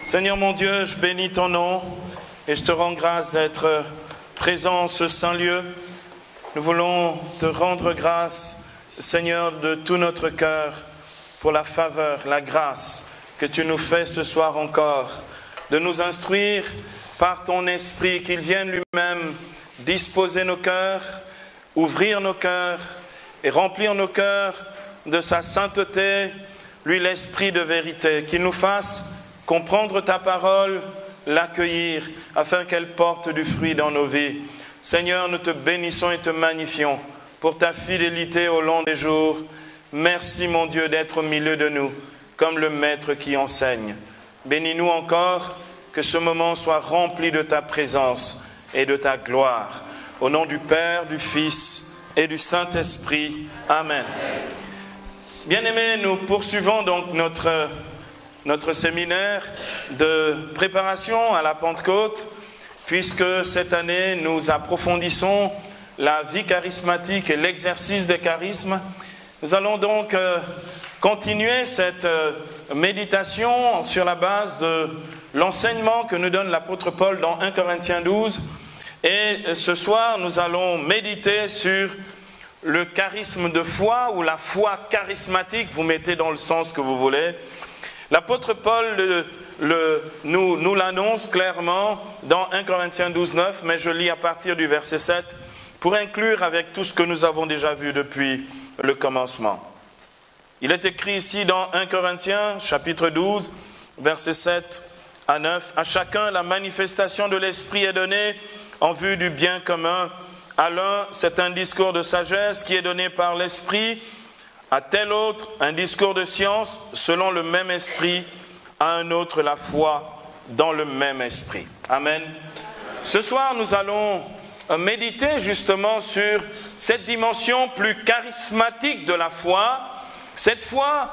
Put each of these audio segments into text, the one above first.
Seigneur mon Dieu, je bénis ton nom et je te rends grâce d'être présent en ce saint lieu. Nous voulons te rendre grâce, Seigneur, de tout notre cœur pour la faveur, la grâce que tu nous fais ce soir encore, de nous instruire par ton esprit, qu'il vienne lui-même disposer nos cœurs, ouvrir nos cœurs et remplir nos cœurs de sa sainteté, lui l'esprit de vérité, qu'il nous fasse comprendre ta parole, l'accueillir, afin qu'elle porte du fruit dans nos vies. Seigneur, nous te bénissons et te magnifions pour ta fidélité au long des jours. Merci, mon Dieu, d'être au milieu de nous, comme le Maître qui enseigne. Bénis-nous encore, que ce moment soit rempli de ta présence et de ta gloire. Au nom du Père, du Fils et du Saint-Esprit. Amen. Bien-aimés, nous poursuivons donc notre séminaire de préparation à la Pentecôte, puisque cette année, nous approfondissons la vie charismatique et l'exercice des charismes. Nous allons donc continuer cette méditation sur la base de l'enseignement que nous donne l'apôtre Paul dans 1 Corinthiens 12. Et ce soir, nous allons méditer sur le charisme de foi ou la foi charismatique, vous mettez dans le sens que vous voulez. L'apôtre Paul nous l'annonce clairement dans 1 Corinthiens 12, 9, mais je lis à partir du verset 7 pour inclure avec tout ce que nous avons déjà vu depuis le commencement. Il est écrit ici dans 1 Corinthiens chapitre 12, versets 7 à 9. « À chacun la manifestation de l'Esprit est donnée en vue du bien commun. À l'un, c'est un discours de sagesse qui est donné par l'Esprit. À tel autre, un discours de science selon le même esprit, à un autre la foi dans le même esprit. » Amen. Ce soir, nous allons méditer justement sur cette dimension plus charismatique de la foi, cette foi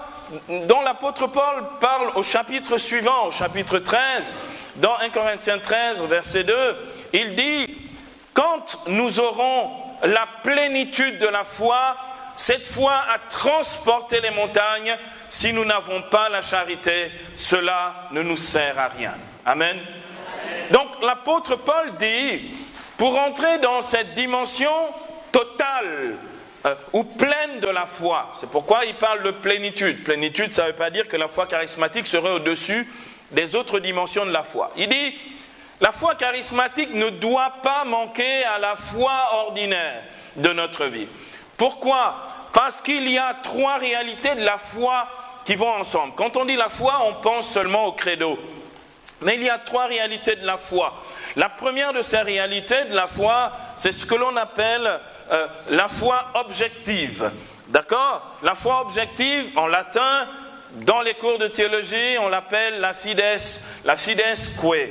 dont l'apôtre Paul parle au chapitre suivant, au chapitre 13, dans 1 Corinthiens 13, verset 2, il dit « Quand nous aurons la plénitude de la foi, cette foi a transporté les montagnes. Si nous n'avons pas la charité, cela ne nous sert à rien. » Amen. Donc l'apôtre Paul dit, pour entrer dans cette dimension totale ou pleine de la foi, c'est pourquoi il parle de plénitude. Plénitude, ça ne veut pas dire que la foi charismatique serait au-dessus des autres dimensions de la foi. Il dit, la foi charismatique ne doit pas manquer à la foi ordinaire de notre vie. Pourquoi ? Parce qu'il y a trois réalités de la foi qui vont ensemble. Quand on dit la foi, on pense seulement au credo. Mais il y a trois réalités de la foi. La première de ces réalités de la foi, c'est ce que l'on appelle la foi objective. D'accord ? La foi objective, en latin, dans les cours de théologie, on l'appelle la fides que.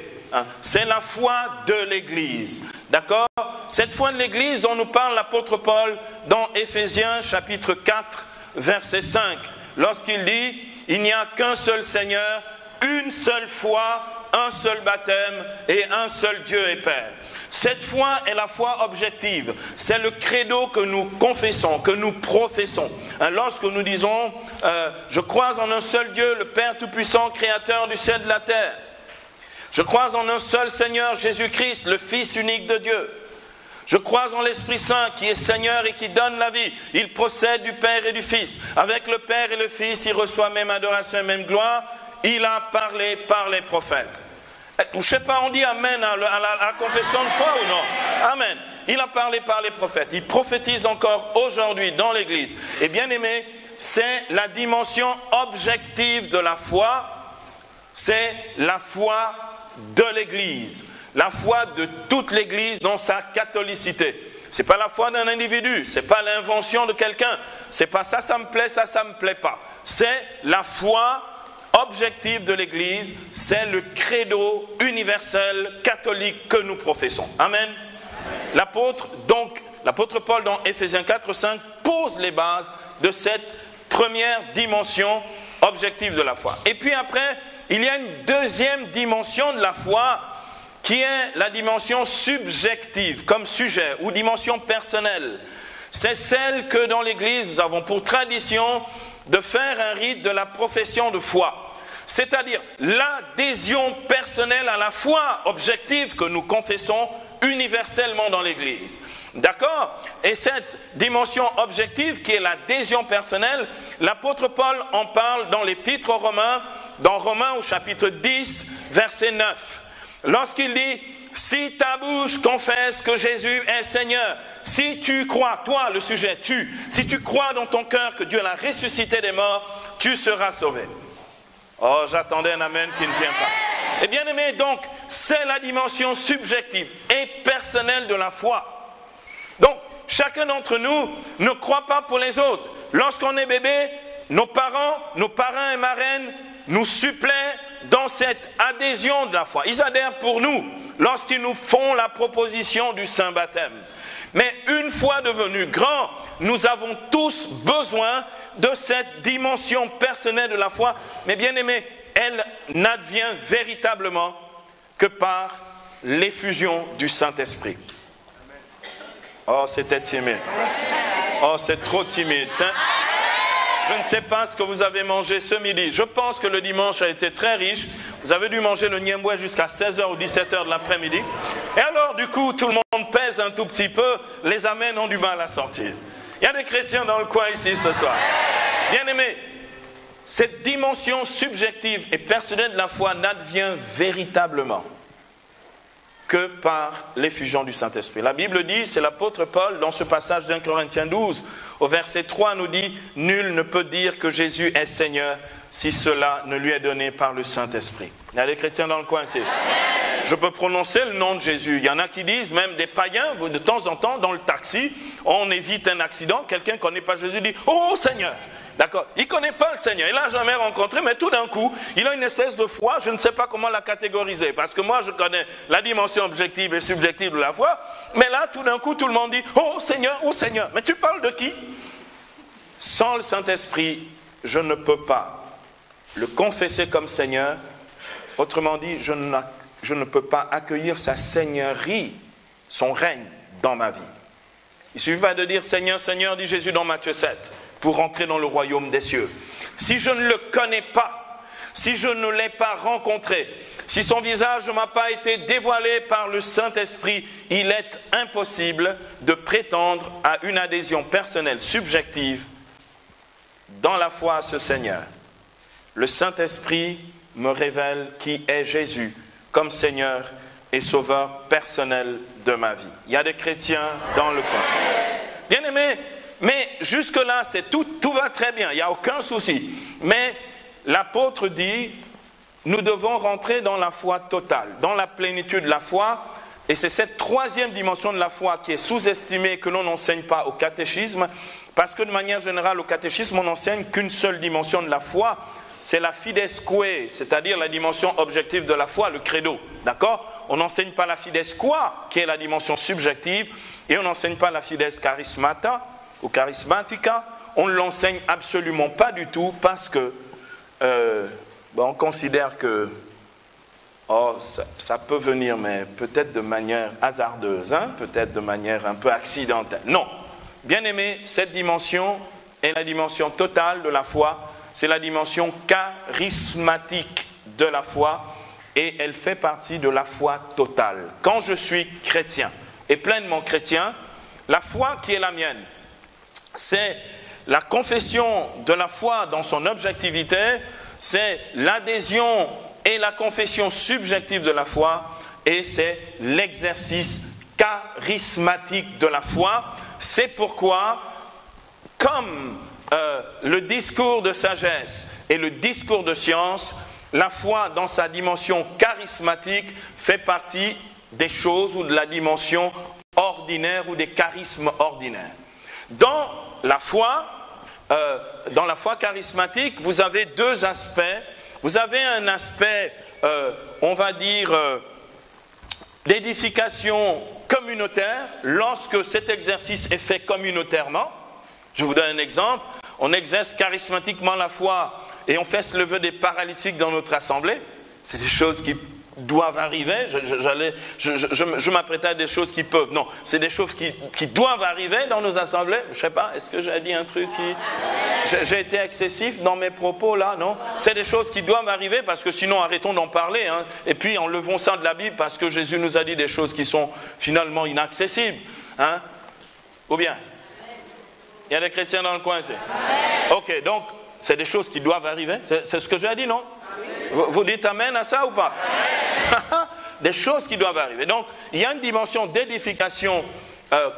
C'est la foi de l'Église. D'accord ? Cette foi de l'Église dont nous parle l'apôtre Paul dans Éphésiens chapitre 4, verset 5, lorsqu'il dit « Il n'y a qu'un seul Seigneur, une seule foi, un seul baptême et un seul Dieu et Père. » Cette foi est la foi objective. C'est le credo que nous confessons, que nous professons. Lorsque nous disons « Je crois en un seul Dieu, le Père Tout-Puissant, Créateur du ciel et de la terre. » Je crois en un seul Seigneur, Jésus-Christ, le Fils unique de Dieu. Je crois en l'Esprit Saint qui est Seigneur et qui donne la vie. Il procède du Père et du Fils. Avec le Père et le Fils, il reçoit même adoration et même gloire. Il a parlé par les prophètes. Je ne sais pas, on dit Amen à la confession de foi ou non? Amen. Il a parlé par les prophètes. Il prophétise encore aujourd'hui dans l'Église. Et bien aimé, c'est la dimension objective de la foi. C'est la foi de l'Église, la foi de toute l'Église dans sa catholicité. Ce n'est pas la foi d'un individu, ce n'est pas l'invention de quelqu'un, ce n'est pas ça me plaît, ça me plaît pas. C'est la foi objective de l'Église, c'est le credo universel catholique que nous professons. Amen. L'apôtre Paul dans Éphésiens 4, 5 pose les bases de cette première dimension objective de la foi. Et puis après, il y a une deuxième dimension de la foi qui est la dimension subjective comme sujet ou dimension personnelle. C'est celle que dans l'Église nous avons pour tradition de faire un rite de la profession de foi. c'est-à-dire l'adhésion personnelle à la foi objective que nous confessons universellement dans l'Église. D'accord? Et cette dimension objective qui est l'adhésion personnelle, l'apôtre Paul en parle dans l'épître aux Romains, dans Romains au chapitre 10, verset 9. Lorsqu'il dit, si ta bouche confesse que Jésus est Seigneur, si tu crois, toi le sujet, si tu crois dans ton cœur que Dieu l'a ressuscité des morts, tu seras sauvé. Oh, j'attendais un amen qui ne vient pas. Et bien aimé, donc, c'est la dimension subjective et personnelle de la foi. Donc, chacun d'entre nous ne croit pas pour les autres. Lorsqu'on est bébé, nos parents et marraines nous suppléent dans cette adhésion de la foi. Ils adhèrent pour nous lorsqu'ils nous font la proposition du saint baptême. Mais une fois devenus grands, nous avons tous besoin de cette dimension personnelle de la foi. Mais bien aimé, elle n'advient véritablement que par l'effusion du Saint-Esprit. Oh, c'était timide. Oh, c'est trop timide. Je ne sais pas ce que vous avez mangé ce midi. Je pense que le dimanche a été très riche. Vous avez dû manger le niemboué jusqu'à 16h ou 17h de l'après-midi. Et alors, du coup, tout le monde pèse un tout petit peu. Les amens ont du mal à sortir. Il y a des chrétiens dans le coin ici ce soir. Bien aimés, cette dimension subjective et personnelle de la foi n'advient véritablement que par l'effusion du Saint-Esprit. La Bible dit, c'est l'apôtre Paul, dans ce passage d'1 Corinthiens 12, au verset 3, nous dit, « Nul ne peut dire que Jésus est Seigneur si cela ne lui est donné par le Saint-Esprit. » Il y a des chrétiens dans le coin ici. Je peux prononcer le nom de Jésus. Il y en a qui disent, même des païens, de temps en temps, dans le taxi, on évite un accident, quelqu'un ne connaît pas Jésus dit, « Oh Seigneur !» D'accord? Il ne connaît pas le Seigneur, il ne l'a jamais rencontré, mais tout d'un coup, il a une espèce de foi, je ne sais pas comment la catégoriser, parce que moi je connais la dimension objective et subjective de la foi, mais là tout d'un coup tout le monde dit, oh Seigneur, mais tu parles de qui? Sans le Saint-Esprit, je ne peux pas le confesser comme Seigneur, autrement dit, je ne peux pas accueillir sa seigneurie, son règne dans ma vie. Il ne suffit pas de dire Seigneur, Seigneur, dit Jésus dans Matthieu 7, pour entrer dans le royaume des cieux. Si je ne le connais pas, si je ne l'ai pas rencontré, si son visage ne m'a pas été dévoilé par le Saint-Esprit, il est impossible de prétendre à une adhésion personnelle subjective dans la foi à ce Seigneur. Le Saint-Esprit me révèle qui est Jésus comme Seigneur et Sauveur personnel de ma vie. Il y a des chrétiens dans le coin. Bien aimés, mais jusque-là, tout va très bien, il n'y a aucun souci. Mais l'apôtre dit, nous devons rentrer dans la foi totale, dans la plénitude de la foi. Et c'est cette troisième dimension de la foi qui est sous-estimée, que l'on n'enseigne pas au catéchisme. Parce que de manière générale, au catéchisme, on n'enseigne qu'une seule dimension de la foi. C'est la fides quae, c'est-à-dire la dimension objective de la foi, le credo. D'accord? On n'enseigne pas la fides qua, qui est la dimension subjective, et on n'enseigne pas la fides charismata ou charismatica. On ne l'enseigne absolument pas du tout parce que on considère que ça peut venir, mais peut-être de manière hasardeuse, hein, peut-être de manière un peu accidentelle. Non. Bien aimé, cette dimension est la dimension totale de la foi. C'est la dimension charismatique de la foi et elle fait partie de la foi totale. Quand je suis chrétien et pleinement chrétien, la foi qui est la mienne, c'est la confession de la foi dans son objectivité, c'est l'adhésion et la confession subjective de la foi et c'est l'exercice charismatique de la foi. C'est pourquoi, comme le discours de sagesse et le discours de science, la foi dans sa dimension charismatique fait partie des choses ou de la dimension ordinaire ou des charismes ordinaires. Dans la foi charismatique, vous avez deux aspects. Vous avez un aspect, on va dire, d'édification communautaire, lorsque cet exercice est fait communautairement. Je vous donne un exemple. On exerce charismatiquement la foi et on fait se lever des paralytiques dans notre assemblée. C'est des choses qui doivent arriver. Je m'apprêtais à des choses qui peuvent. Non, c'est des choses qui doivent arriver dans nos assemblées. Je ne sais pas, est-ce que j'ai dit un truc qui... J'ai été excessif dans mes propos là, non? C'est des choses qui doivent arriver parce que sinon arrêtons d'en parler. Hein, et puis enlevons ça de la Bible parce que Jésus nous a dit des choses qui sont finalement inaccessibles. Hein? Ou bien? Il y a des chrétiens dans le coin ici. Ok, donc c'est des choses qui doivent arriver. C'est ce que j'ai dit, non? Vous dites amen à ça ou pas? Des choses qui doivent arriver. Donc il y a une dimension d'édification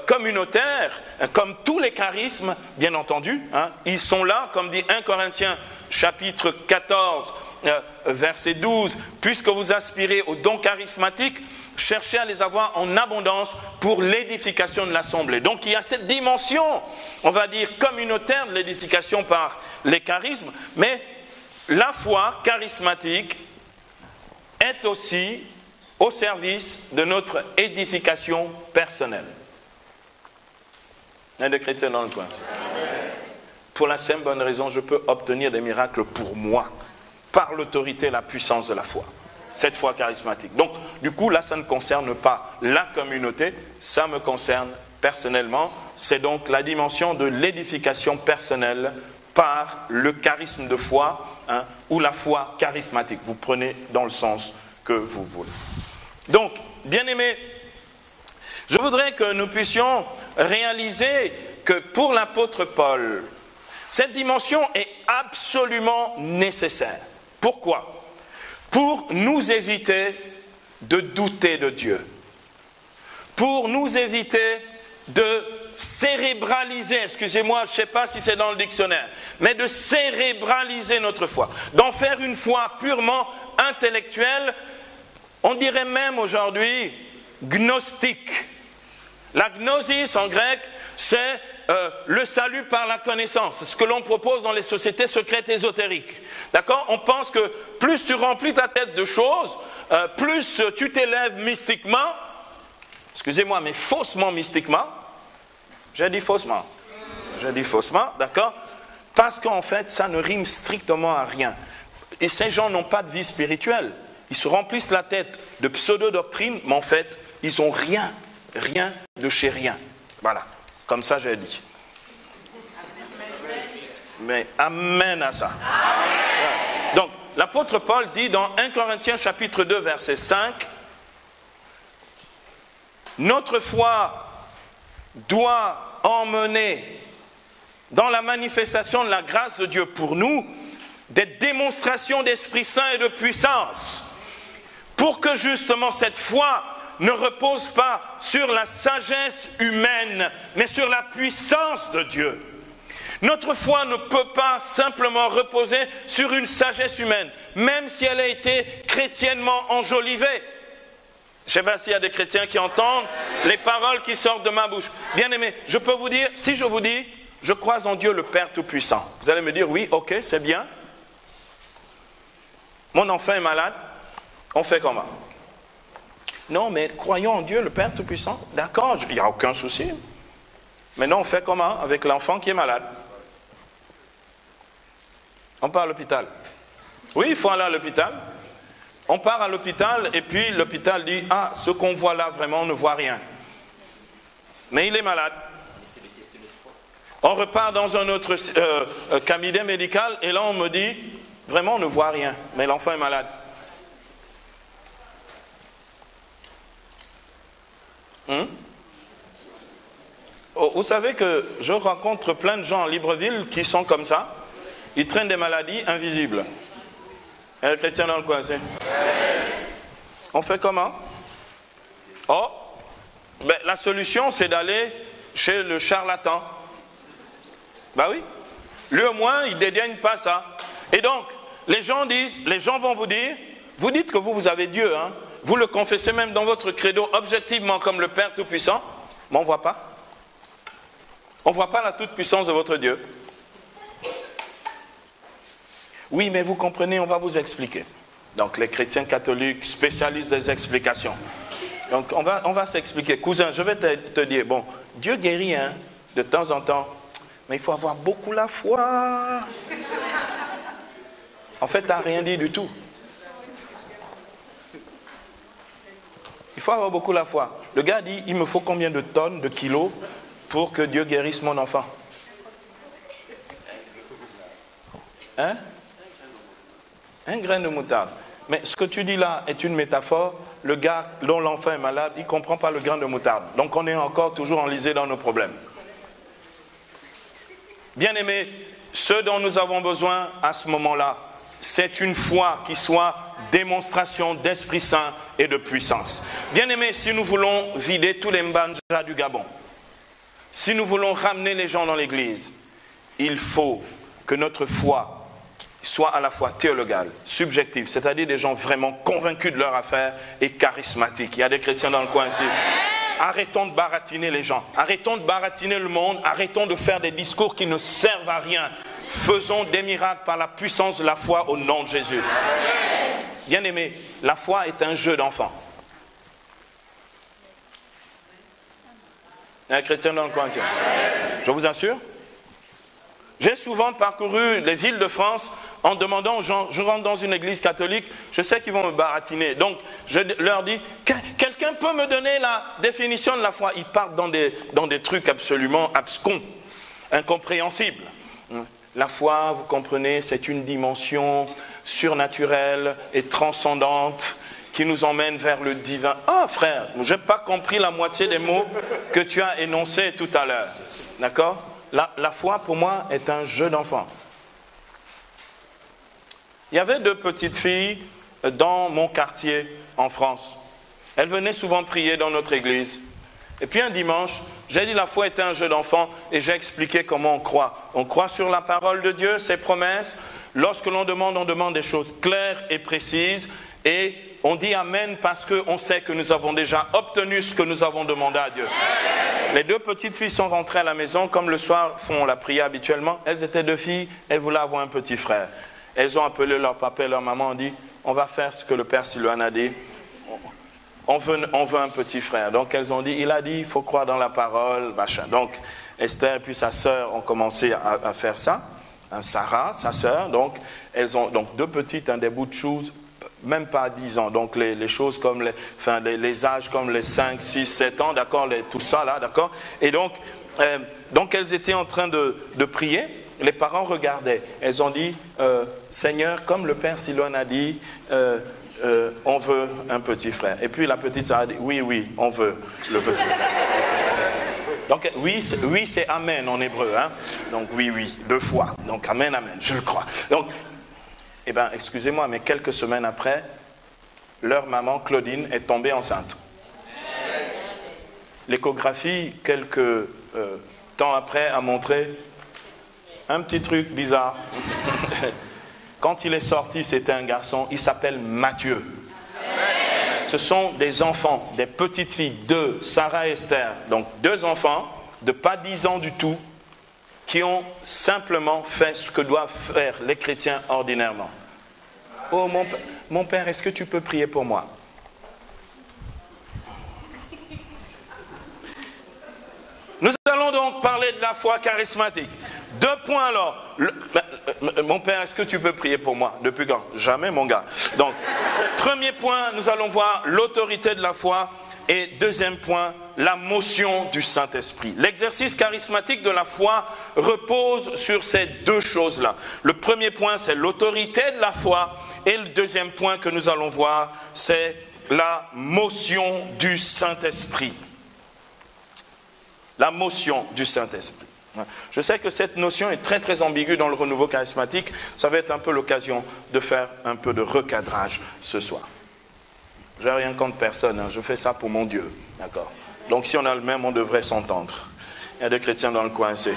communautaire, comme tous les charismes, bien entendu, hein, ils sont là, comme dit 1 Corinthiens chapitre 14, verset 12, puisque vous aspirez aux dons charismatiques, cherchez à les avoir en abondance pour l'édification de l'assemblée. Donc il y a cette dimension, on va dire, communautaire de l'édification par les charismes, mais la foi charismatique est aussi au service de notre édification personnelle. Il y a des chrétiens dans le coin. Pour la simple bonne raison, je peux obtenir des miracles pour moi, par l'autorité et la puissance de la foi. Cette foi charismatique. Donc, du coup, là, ça ne concerne pas la communauté, ça me concerne personnellement. C'est donc la dimension de l'édification personnelle par le charisme de foi, hein, ou la foi charismatique. Vous prenez dans le sens que vous voulez. Donc, bien-aimés, je voudrais que nous puissions réaliser que pour l'apôtre Paul, cette dimension est absolument nécessaire. Pourquoi? Pour nous éviter de douter de Dieu. Pour nous éviter de cérébraliser, excusez-moi, je ne sais pas si c'est dans le dictionnaire, mais de cérébraliser notre foi, d'en faire une foi purement intellectuelle, on dirait même aujourd'hui gnostique. La gnosis en grec, c'est le salut par la connaissance, ce que l'on propose dans les sociétés secrètes ésotériques. D'accord? On pense que plus tu remplis ta tête de choses, plus tu t'élèves mystiquement, excusez-moi, mais faussement mystiquement, j'ai dit faussement, d'accord? Parce qu'en fait, ça ne rime strictement à rien. Et ces gens n'ont pas de vie spirituelle. Ils se remplissent la tête de pseudo-doctrines, mais en fait, ils n'ont rien de chez rien. Voilà, comme ça j'ai dit. Mais amen à ça. Amen. Donc, l'apôtre Paul dit dans 1 Corinthiens chapitre 2, verset 5, notre foi doit emmener dans la manifestation de la grâce de Dieu pour nous des démonstrations d'Esprit Saint et de puissance, pour que justement cette foi ne repose pas sur la sagesse humaine, mais sur la puissance de Dieu. Notre foi ne peut pas simplement reposer sur une sagesse humaine, même si elle a été chrétiennement enjolivée. Je ne sais pas s'il y a des chrétiens qui entendent les paroles qui sortent de ma bouche. Bien aimé, je peux vous dire, si je vous dis, je crois en Dieu le Père Tout-Puissant, vous allez me dire, oui, ok, c'est bien. Mon enfant est malade, on fait comment? Non, mais croyons en Dieu, le Père Tout-Puissant. D'accord, il n'y a aucun souci. Maintenant, on fait comment avec l'enfant qui est malade? On part à l'hôpital. Oui, il faut aller à l'hôpital. On part à l'hôpital et puis l'hôpital dit, ah, ce qu'on voit là, vraiment, on ne voit rien. Mais il est malade. On repart dans un autre cabinet médical et là, on me dit, vraiment, on ne voit rien, mais l'enfant est malade. Vous savez que je rencontre plein de gens à Libreville qui sont comme ça. Ils traînent des maladies invisibles. Il y a des chrétiens dans le coin, c'est? On fait comment? Oh, ben, la solution, c'est d'aller chez le charlatan. Ben oui. Lui au moins, il ne dédaigne pas ça. Et donc, les gens vont vous dire, vous dites que vous avez Dieu, hein? Vous le confessez même dans votre credo objectivement comme le Père Tout-Puissant, mais on ne voit pas. On ne voit pas la toute-puissance de votre Dieu. Oui, mais vous comprenez, on va vous expliquer. Donc les chrétiens catholiques spécialistes des explications. Donc on va s'expliquer. Cousin, je vais te dire, bon, Dieu guérit hein, de temps en temps, mais il faut avoir beaucoup la foi. En fait, tu n'as rien dit du tout. Il faut avoir beaucoup la foi. Le gars dit, il me faut combien de tonnes, de kilos pour que Dieu guérisse mon enfant? Hein? Un grain de moutarde. Mais ce que tu dis là est une métaphore. Le gars dont l'enfant est malade, il ne comprend pas le grain de moutarde. Donc on est encore toujours enlisé dans nos problèmes. Bien-aimés, ce dont nous avons besoin à ce moment-là, c'est une foi qui soit démonstration d'Esprit Saint et de puissance. Bien-aimés, si nous voulons vider tous les mbanja du Gabon, si nous voulons ramener les gens dans l'église, il faut que notre foi soit à la fois théologale, subjective, c'est-à-dire des gens vraiment convaincus de leur affaire et charismatiques. Il y a des chrétiens dans le coin ici. Arrêtons de baratiner les gens, arrêtons de baratiner le monde, arrêtons de faire des discours qui ne servent à rien. Faisons des miracles par la puissance de la foi au nom de Jésus. Bien-aimés, la foi est un jeu d'enfant. Il y a un chrétien dans le coin ici. Je vous assure. J'ai souvent parcouru les villes de France en demandant aux gens, je rentre dans une église catholique, je sais qu'ils vont me baratiner. Donc, je leur dis, quelqu'un peut me donner la définition de la foi? Ils partent dans des trucs absolument abscons, incompréhensibles. La foi, vous comprenez, c'est une dimension surnaturelle et transcendante qui nous emmène vers le divin. Ah, frère, je n'ai pas compris la moitié des mots que tu as énoncés tout à l'heure. D'accord ? La foi, pour moi, est un jeu d'enfant. Il y avait 2 petites filles dans mon quartier en France. Elles venaient souvent prier dans notre église. Et puis un dimanche, j'ai dit la foi est un jeu d'enfant et j'ai expliqué comment on croit. On croit sur la parole de Dieu, ses promesses. Lorsque l'on demande, on demande des choses claires et précises. Et on dit Amen parce qu'on sait que nous avons déjà obtenu ce que nous avons demandé à Dieu. Les 2 petites filles sont rentrées à la maison, comme le soir font la prière habituellement. Elles étaient 2 filles, elles voulaient avoir un petit frère. Elles ont appelé leur papa et leur maman, ont dit, on va faire ce que le père Silouane a dit. On veut un petit frère. Donc elles ont dit, il a dit, il faut croire dans la parole, machin. Donc Esther et puis sa sœur ont commencé à faire ça. Sarah, sa sœur, donc elles ont donc 2 petites, des bouts de choses, même pas à 10 ans, donc les choses comme les âges comme les 5, 6, 7 ans, d'accord, tout ça là, d'accord. Et donc elles étaient en train de prier, les parents regardaient, elles ont dit, Seigneur, comme le père Silouane a dit, on veut un petit frère. Et puis la petite Sarah a dit, oui, on veut le petit frère. Donc oui, c'est Amen en hébreu, hein. Donc oui, 2 fois, donc Amen, je le crois. Donc, eh bien, excusez-moi, mais quelques semaines après, leur maman, Claudine, est tombée enceinte. L'échographie, quelques temps après, a montré un petit truc bizarre. Quand il est sorti, c'était un garçon, il s'appelle Matthieu. Ce sont des enfants, des petites filles, 2, Sarah et Esther. Donc 2 enfants, de pas 10 ans du tout, qui ont simplement fait ce que doivent faire les chrétiens ordinairement. Oh mon père, est-ce que tu peux prier pour moi? Nous allons donc parler de la foi charismatique. 2 points alors. Mon père, est-ce que tu peux prier pour moi? Depuis quand? Jamais, mon gars. Donc, premier point, nous allons voir l'autorité de la foi. Et deuxième point, la motion du Saint-Esprit. L'exercice charismatique de la foi repose sur ces 2 choses-là. Le premier point, c'est l'autorité de la foi. Et le deuxième point que nous allons voir, c'est la motion du Saint-Esprit. La motion du Saint-Esprit. Je sais que cette notion est très très ambiguë dans le renouveau charismatique. Ça va être un peu l'occasion de faire un peu de recadrage ce soir. Je n'ai rien contre personne, hein. Je fais ça pour mon Dieu. D'accord. Donc si on a le même, on devrait s'entendre. Il y a des chrétiens dans le coin, c'est.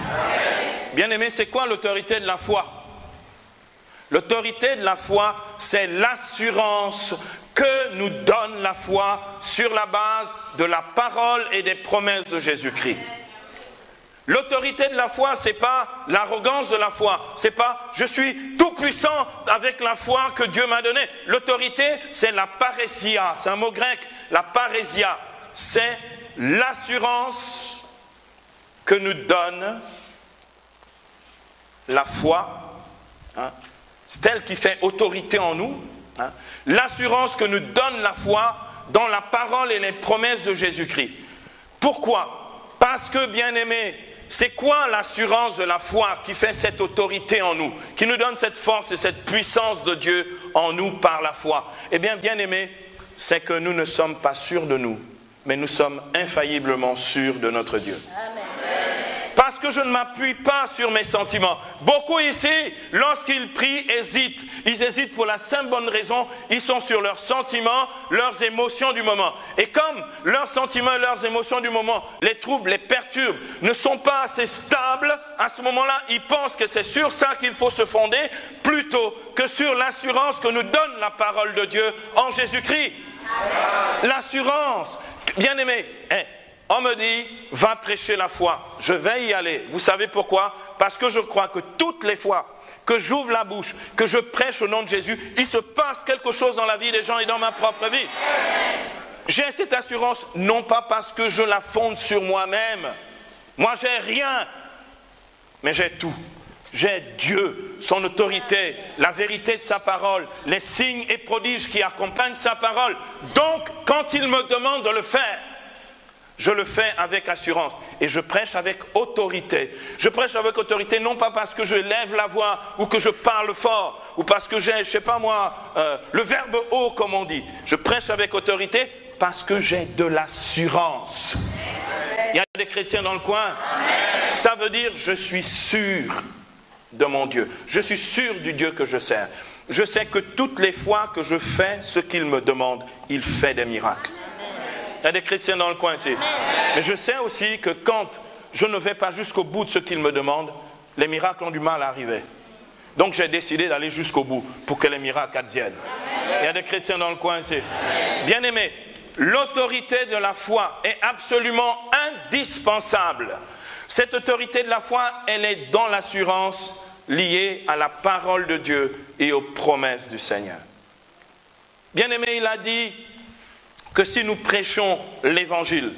Bien-aimé, c'est quoi l'autorité de la foi? L'autorité de la foi, c'est l'assurance que nous donne la foi sur la base de la parole et des promesses de Jésus-Christ. L'autorité de la foi, ce n'est pas l'arrogance de la foi. Ce n'est pas « je suis tout puissant avec la foi que Dieu m'a donnée ». L'autorité, c'est la parésia. C'est un mot grec. La parésia, c'est l'assurance que nous donne la foi. Hein. C'est elle qui fait autorité en nous. Hein. L'assurance que nous donne la foi dans la parole et les promesses de Jésus-Christ. Pourquoi? Parce que, bien-aimés, c'est quoi l'assurance de la foi qui fait cette autorité en nous, qui nous donne cette force et cette puissance de Dieu en nous par la foi? Eh bien, bien-aimés, c'est que nous ne sommes pas sûrs de nous, mais nous sommes infailliblement sûrs de notre Dieu. Amen. Parce que je ne m'appuie pas sur mes sentiments. Beaucoup ici, lorsqu'ils prient, hésitent. Ils hésitent pour la simple bonne raison, ils sont sur leurs sentiments, leurs émotions du moment. Et comme leurs sentiments et leurs émotions du moment les troublent, les perturbent, ne sont pas assez stables, à ce moment-là, ils pensent que c'est sur ça qu'il faut se fonder, plutôt que sur l'assurance que nous donne la parole de Dieu en Jésus-Christ. L'assurance. Bien-aimé, on me dit, va prêcher la foi. Je vais y aller. Vous savez pourquoi? Parce que je crois que toutes les fois que j'ouvre la bouche, que je prêche au nom de Jésus, il se passe quelque chose dans la vie des gens et dans ma propre vie. J'ai cette assurance, non pas parce que je la fonde sur moi-même. Moi, j'ai rien, mais j'ai tout. J'ai Dieu, son autorité, la vérité de sa parole, les signes et prodiges qui accompagnent sa parole. Donc, quand il me demande de le faire, je le fais avec assurance et je prêche avec autorité. Je prêche avec autorité non pas parce que je lève la voix ou que je parle fort ou parce que j'ai, je ne sais pas moi, le verbe haut comme on dit. Je prêche avec autorité parce que j'ai de l'assurance. Il y a des chrétiens dans le coin. Ça veut dire je suis sûr de mon Dieu. Je suis sûr du Dieu que je sers. Je sais que toutes les fois que je fais ce qu'il me demande, il fait des miracles. Il y a des chrétiens dans le coin ici. Mais je sais aussi que quand je ne vais pas jusqu'au bout de ce qu'il me demande, les miracles ont du mal à arriver. Donc j'ai décidé d'aller jusqu'au bout pour que les miracles adviennent. Il y a des chrétiens dans le coin ici. Bien-aimés, l'autorité de la foi est absolument indispensable. Cette autorité de la foi, elle est dans l'assurance liée à la parole de Dieu et aux promesses du Seigneur. Bien-aimé, il a dit que si nous prêchons l'évangile,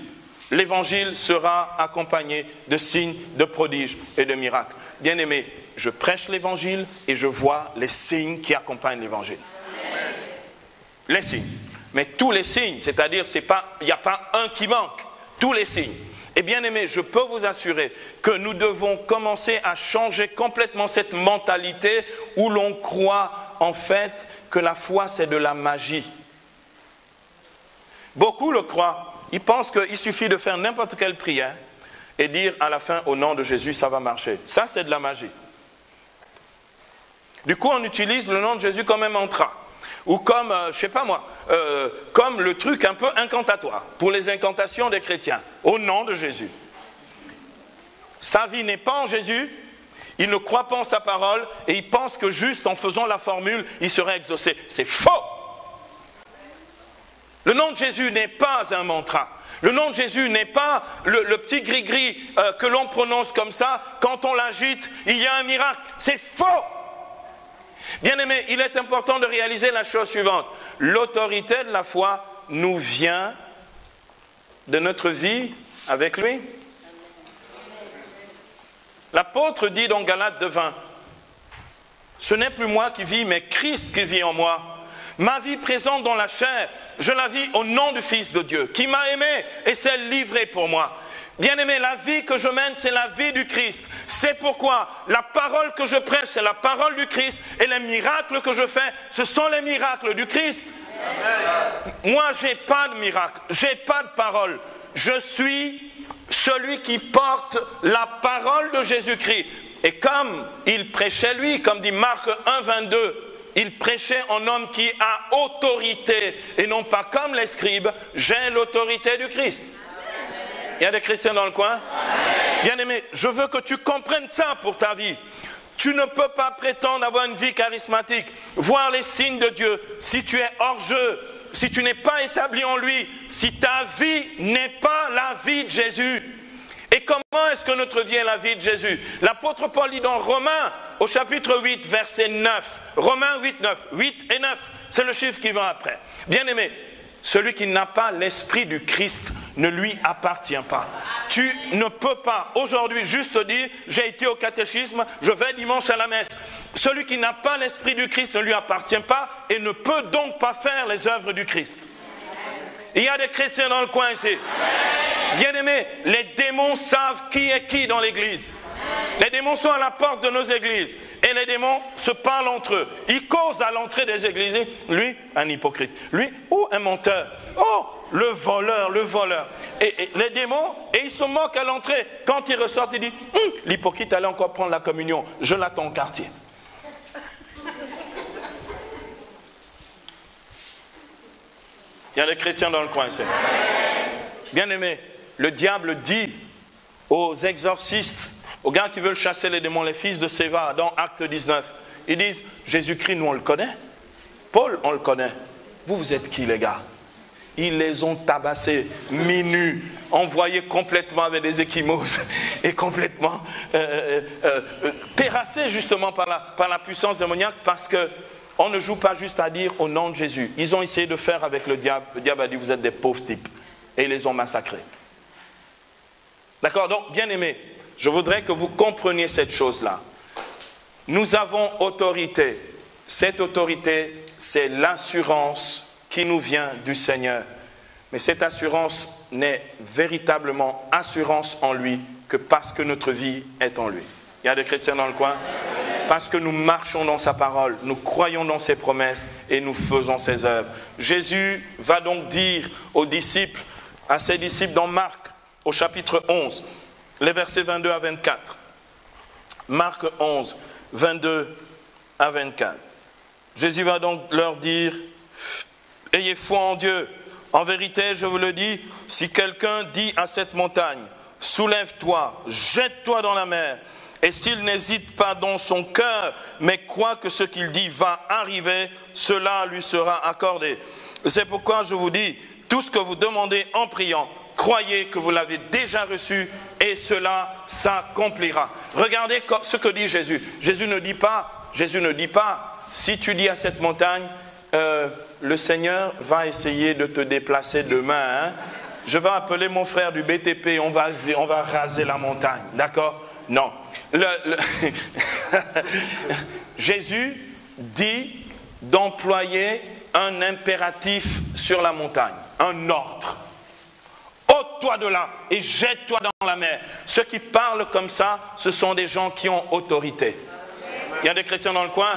l'évangile sera accompagné de signes, de prodiges et de miracles. Bien-aimé, je prêche l'évangile et je vois les signes qui accompagnent l'évangile. Les signes. Mais tous les signes, c'est-à-dire il n'y a pas un qui manque, tous les signes. Et bien aimé, je peux vous assurer que nous devons commencer à changer complètement cette mentalité où l'on croit en fait que la foi c'est de la magie. Beaucoup le croient. Ils pensent qu'il suffit de faire n'importe quelle prière et dire à la fin, au nom de Jésus, ça va marcher. Ça, c'est de la magie. Du coup, on utilise le nom de Jésus comme un mantra. Ou comme, je ne sais pas moi, comme le truc un peu incantatoire pour les incantations des chrétiens. Au nom de Jésus. Sa vie n'est pas en Jésus. Il ne croit pas en sa parole et il pense que juste en faisant la formule, il serait exaucé. C'est faux! Le nom de Jésus n'est pas un mantra. Le nom de Jésus n'est pas le petit gris-gris que l'on prononce comme ça. Quand on l'agite, il y a un miracle. C'est faux! Bien-aimés, il est important de réaliser la chose suivante. L'autorité de la foi nous vient de notre vie avec lui. L'apôtre dit dans Galates 2:20, « Ce n'est plus moi qui vis, mais Christ qui vit en moi. Ma vie présente dans la chair, je la vis au nom du Fils de Dieu, qui m'a aimé et s'est livré pour moi. » Bien-aimé, la vie que je mène, c'est la vie du Christ. C'est pourquoi la parole que je prêche, c'est la parole du Christ. Et les miracles que je fais, ce sont les miracles du Christ. Amen. Moi, je n'ai pas de miracle, je n'ai pas de parole. Je suis celui qui porte la parole de Jésus-Christ. Et comme il prêchait lui, comme dit Marc 1:22, il prêchait en homme qui a autorité et non pas comme les scribes, j'ai l'autorité du Christ. Il y a des chrétiens dans le coin? Bien-aimé, je veux que tu comprennes ça pour ta vie. Tu ne peux pas prétendre avoir une vie charismatique, voir les signes de Dieu, si tu es hors jeu, si tu n'es pas établi en lui, si ta vie n'est pas la vie de Jésus. Et comment est-ce que notre vie est la vie de Jésus? L'apôtre Paul dit dans Romains, au chapitre 8, verset 9, Romains 8, 9, 8 et 9, c'est le chiffre qui va après. Bien-aimé, celui qui n'a pas l'esprit du Christ ne lui appartient pas. Tu ne peux pas aujourd'hui juste dire « j'ai été au catéchisme, je vais dimanche à la messe ». Celui qui n'a pas l'esprit du Christ ne lui appartient pas et ne peut donc pas faire les œuvres du Christ. Il y a des chrétiens dans le coin ici. Bien-aimés, les démons savent qui est qui dans l'église. Les démons sont à la porte de nos églises. Et les démons se parlent entre eux. Ils causent à l'entrée des églises. Lui, un hypocrite. Lui, oh, un menteur. Oh, le voleur, le voleur. Et les démons, et ils se moquent à l'entrée. Quand ils ressortent, ils disent, l'hypocrite allait encore prendre la communion. Je l'attends au quartier. Il y a des chrétiens dans le coin, c'est. Bien-aimés, le diable dit aux exorcistes, aux gars qui veulent chasser les démons, les fils de Séva, dans Acte 19, ils disent, Jésus-Christ, nous on le connaît. Paul, on le connaît. Vous êtes qui les gars? Ils les ont tabassés, minus, envoyés complètement avec des échymoses et complètement terrassés justement par la puissance démoniaque, parce qu'on ne joue pas juste à dire au nom de Jésus. Ils ont essayé de faire avec le diable. Le diable a dit, vous êtes des pauvres types. Et ils les ont massacrés. D'accord? Donc, bien aimés, je voudrais que vous compreniez cette chose-là. Nous avons autorité. Cette autorité, c'est l'assurance qui nous vient du Seigneur. Mais cette assurance n'est véritablement assurance en lui que parce que notre vie est en lui. Il y a des chrétiens dans le coin? Parce que nous marchons dans sa parole, nous croyons dans ses promesses et nous faisons ses œuvres. Jésus va donc dire aux disciples, à ses disciples dans Marc, au chapitre 11, les versets 22 à 24. Marc 11, 22 à 24. Jésus va donc leur dire, « Ayez foi en Dieu. En vérité, je vous le dis, si quelqu'un dit à cette montagne, « Soulève-toi, jette-toi dans la mer », et s'il n'hésite pas dans son cœur, mais croit que ce qu'il dit va arriver, cela lui sera accordé. C'est pourquoi je vous dis, tout ce que vous demandez en priant, croyez que vous l'avez déjà reçu et cela s'accomplira. Regardez ce que dit Jésus. Jésus ne dit pas, si tu dis à cette montagne, le Seigneur va essayer de te déplacer demain. Je vais appeler mon frère du BTP, on va raser la montagne. D'accord? Non. Jésus dit d'employer un impératif sur la montagne, un ordre. Ôte-toi de là et jette-toi dans la mer. Ceux qui parlent comme ça, ce sont des gens qui ont autorité. Il y a des chrétiens dans le coin?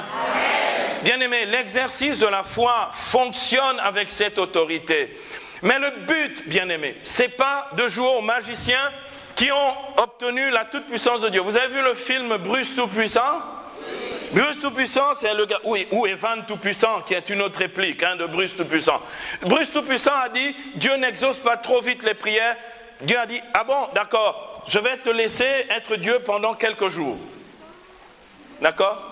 Bien-aimés, l'exercice de la foi fonctionne avec cette autorité. Mais le but, bien-aimés, ce n'est pas de jouer aux magiciens qui ont obtenu la toute-puissance de Dieu. Vous avez vu le film Bruce Tout-Puissant? Bruce Tout-Puissant, c'est le gars, ou Evan Tout-Puissant, qui est une autre réplique de Bruce Tout-Puissant. Bruce Tout-Puissant a dit, Dieu n'exauce pas trop vite les prières. Dieu a dit, ah bon, d'accord, je vais te laisser être Dieu pendant quelques jours. D'accord?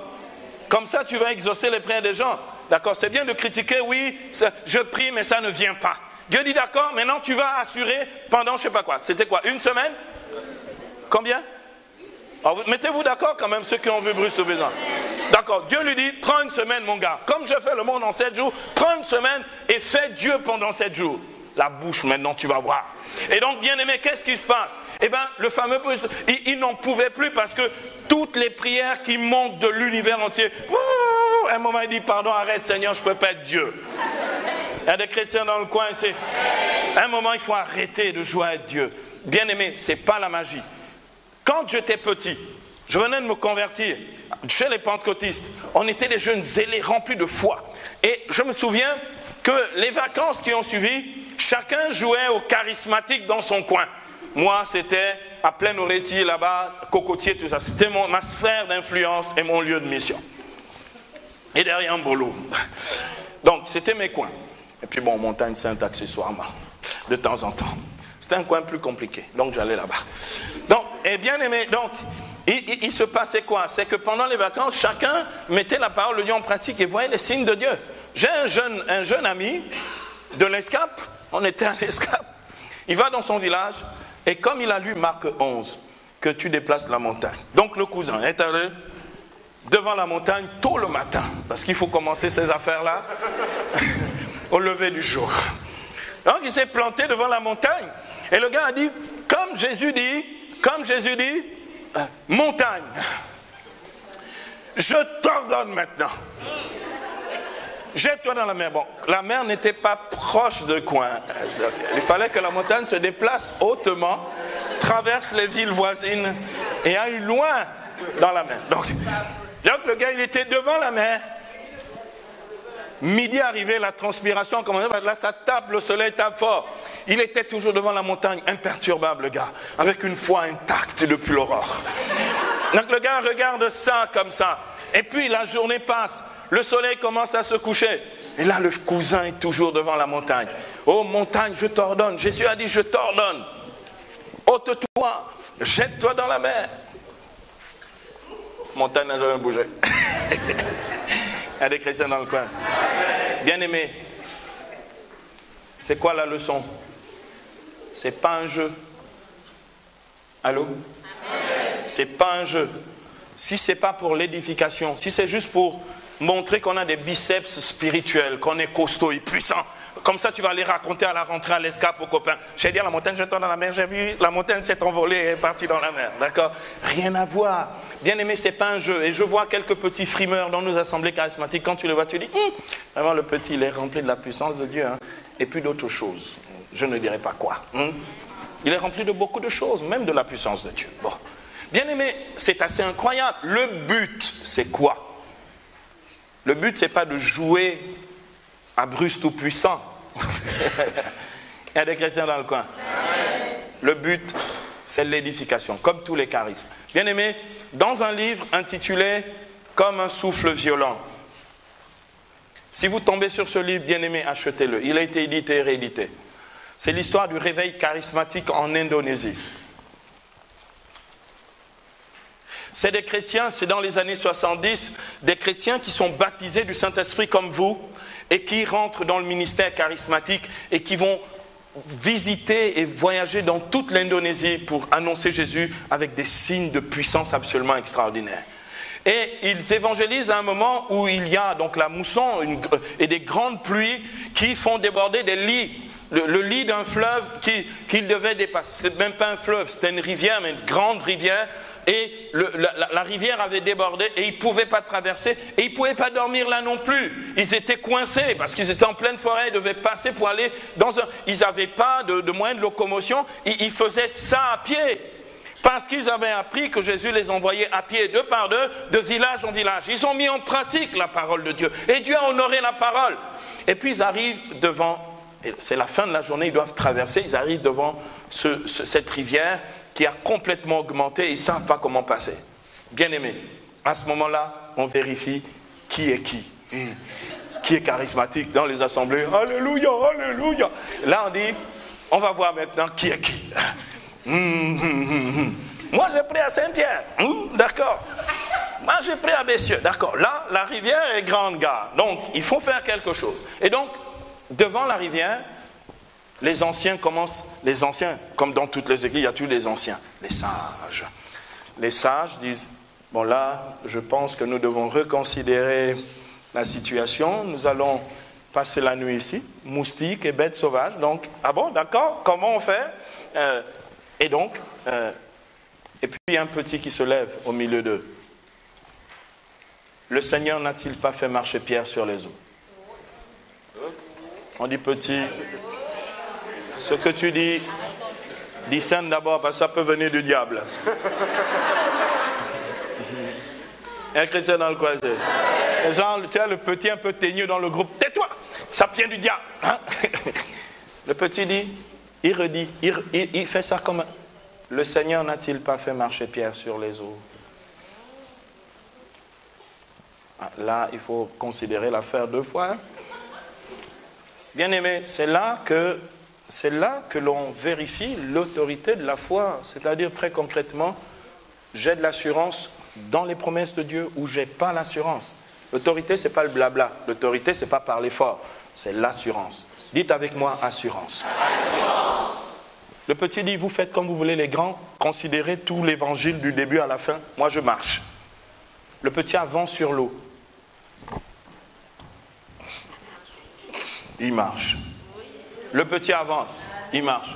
Comme ça, tu vas exaucer les prières des gens. D'accord? C'est bien de critiquer, oui, je prie, mais ça ne vient pas. Dieu dit, d'accord, maintenant tu vas assurer pendant je ne sais pas quoi. C'était quoi? Une semaine? Combien? Alors, mettez-vous d'accord quand même, ceux qui ont vu Bruce Tout-Puissant. D'accord, Dieu lui dit, prends une semaine mon gars. Comme je fais le monde en 7 jours, prends une semaine et fais Dieu pendant 7 jours. La bouche maintenant, tu vas voir. Et donc, bien aimé, qu'est-ce qui se passe? Eh bien, le fameux Bruce, il n'en pouvait plus parce que toutes les prières qui montent de l'univers entier, à un moment il dit, pardon, arrête Seigneur, je ne peux pas être Dieu. Il y a des chrétiens dans le coin, à un moment il faut arrêter de jouer à être Dieu. Bien aimé, ce n'est pas la magie. Quand j'étais petit, je venais de me convertir chez les pentecôtistes. On était des jeunes zélés, remplis de foi. Et je me souviens que les vacances qui ont suivi, chacun jouait au charismatique dans son coin. Moi, c'était à Plaine-Oretti, là-bas, Cocotier, tout ça. C'était ma sphère d'influence et mon lieu de mission. Et derrière Mbolo. Donc, c'était mes coins. Et puis bon, Montagne Sainte accessoirement, de temps en temps. C'était un coin plus compliqué, donc j'allais là-bas. Donc, et bien aimé, donc, il se passait quoi? C'est que pendant les vacances, chacun mettait la parole de Dieu en pratique et voyait les signes de Dieu. J'ai un jeune ami de l'Escape, on était à l'Escape, il va dans son village, et comme il a lu Marc 11, que tu déplaces la montagne. Donc le cousin est allé devant la montagne tôt le matin, parce qu'il faut commencer ces affaires-là au lever du jour. Donc il s'est planté devant la montagne, et le gars a dit, comme Jésus dit, montagne, je t'ordonne maintenant jette-toi dans la mer. Bon, la mer n'était pas proche de coin. Il fallait que la montagne se déplace hautement, traverse les villes voisines et aille loin dans la mer. Donc le gars, il était devant la mer. Midi arrivé, la transpiration commençait, là ça tape, le soleil tape fort. Il était toujours devant la montagne, imperturbable le gars, avec une foi intacte depuis l'aurore. Donc le gars regarde ça comme ça. Et puis la journée passe, le soleil commence à se coucher. Et là le cousin est toujours devant la montagne. Oh montagne, je t'ordonne. Jésus a dit, je t'ordonne. Ôte-toi, jette-toi dans la mer. Montagne n'a jamais bougé. Il y a des chrétiens dans le coin. Bien-aimés, c'est quoi la leçon? C'est pas un jeu. Allô? C'est pas un jeu. Si c'est pas pour l'édification, si c'est juste pour montrer qu'on a des biceps spirituels, qu'on est costaud et puissant, comme ça tu vas aller raconter à la rentrée à l'escape aux copains. J'ai dit à la montagne, je tombe dans la mer, j'ai vu la montagne s'est envolée et est partie dans la mer. D'accord? Rien à voir. Bien aimé, c'est pas un jeu. Et je vois quelques petits frimeurs dans nos assemblées charismatiques. Quand tu les vois, tu dis, vraiment le petit, il est rempli de la puissance de Dieu. Hein. Et puis d'autres choses. Je ne dirai pas quoi. Il est rempli de beaucoup de choses, même de la puissance de Dieu. Bon. Bien aimé, c'est assez incroyable. Le but, c'est quoi? Le but, c'est pas de jouer à Bruce Tout-Puissant. Il y a des chrétiens dans le coin. Le but, c'est l'édification, comme tous les charismes. Bien aimé, dans un livre intitulé « Comme un souffle violent », si vous tombez sur ce livre, bien aimé, achetez-le. Il a été édité et réédité. C'est l'histoire du réveil charismatique en Indonésie. C'est des chrétiens, c'est dans les années 70, des chrétiens qui sont baptisés du Saint-Esprit comme vous et qui rentrent dans le ministère charismatique et qui vont visiter et voyager dans toute l'Indonésie pour annoncer Jésus avec des signes de puissance absolument extraordinaires. Et ils évangélisent à un moment où il y a donc la mousson et des grandes pluies qui font déborder des lits. Le lit d'un fleuve qu'ils devaient dépasser. Ce n'était même pas un fleuve, c'était une rivière, mais une grande rivière. Et la rivière avait débordé et ils ne pouvaient pas traverser et ils ne pouvaient pas dormir là non plus. Ils étaient coincés parce qu'ils étaient en pleine forêt, ils devaient passer pour aller dans un... Ils n'avaient pas de moyen de locomotion, ils faisaient ça à pied. Parce qu'ils avaient appris que Jésus les envoyait à pied, deux par deux, de village en village. Ils ont mis en pratique la parole de Dieu et Dieu a honoré la parole. Et puis ils arrivent devant, c'est la fin de la journée, ils doivent traverser, ils arrivent devant cette rivière qui a complètement augmenté, ils ne savent pas comment passer. Bien aimé, à ce moment-là, on vérifie qui est qui. Qui est charismatique dans les assemblées. Alléluia, alléluia. Là, on dit, on va voir maintenant qui est qui. Moi, j'ai pris à Saint-Pierre. D'accord. Moi, j'ai pris à Bessieux. D'accord. Là, la rivière est grande, gars. Donc, il faut faire quelque chose. Et donc, devant la rivière, les anciens, comme dans toutes les églises, il y a tous les anciens, les sages. Les sages disent, bon là, je pense que nous devons reconsidérer la situation. Nous allons passer la nuit ici, moustiques et bêtes sauvages. Donc, ah bon, d'accord, comment on fait? Et puis un petit qui se lève au milieu d'eux. Le Seigneur n'a-t-il pas fait marcher Pierre sur les eaux? On dit petit... Ce que tu dis, discerne d'abord parce que ça peut venir du diable. Un chrétien dans le coin, c'est genre, tu as le petit un peu teigneux dans le groupe. Tais-toi, ça vient du diable. Hein? Le petit dit, il redit, il fait ça comme... Le Seigneur n'a-t-il pas fait marcher Pierre sur les eaux? Là, il faut considérer l'affaire deux fois. Hein? Bien aimé, c'est là que l'on vérifie l'autorité de la foi. C'est-à-dire, très concrètement, j'ai de l'assurance dans les promesses de Dieu ou j'ai pas l'assurance. L'autorité, ce n'est pas le blabla. L'autorité, ce n'est pas parler fort. C'est l'assurance. Dites avec moi, assurance. Assurance. Le petit dit, vous faites comme vous voulez les grands. Considérez tout l'évangile du début à la fin. Moi, je marche. Le petit avance sur l'eau. Il marche. Le petit avance, il marche.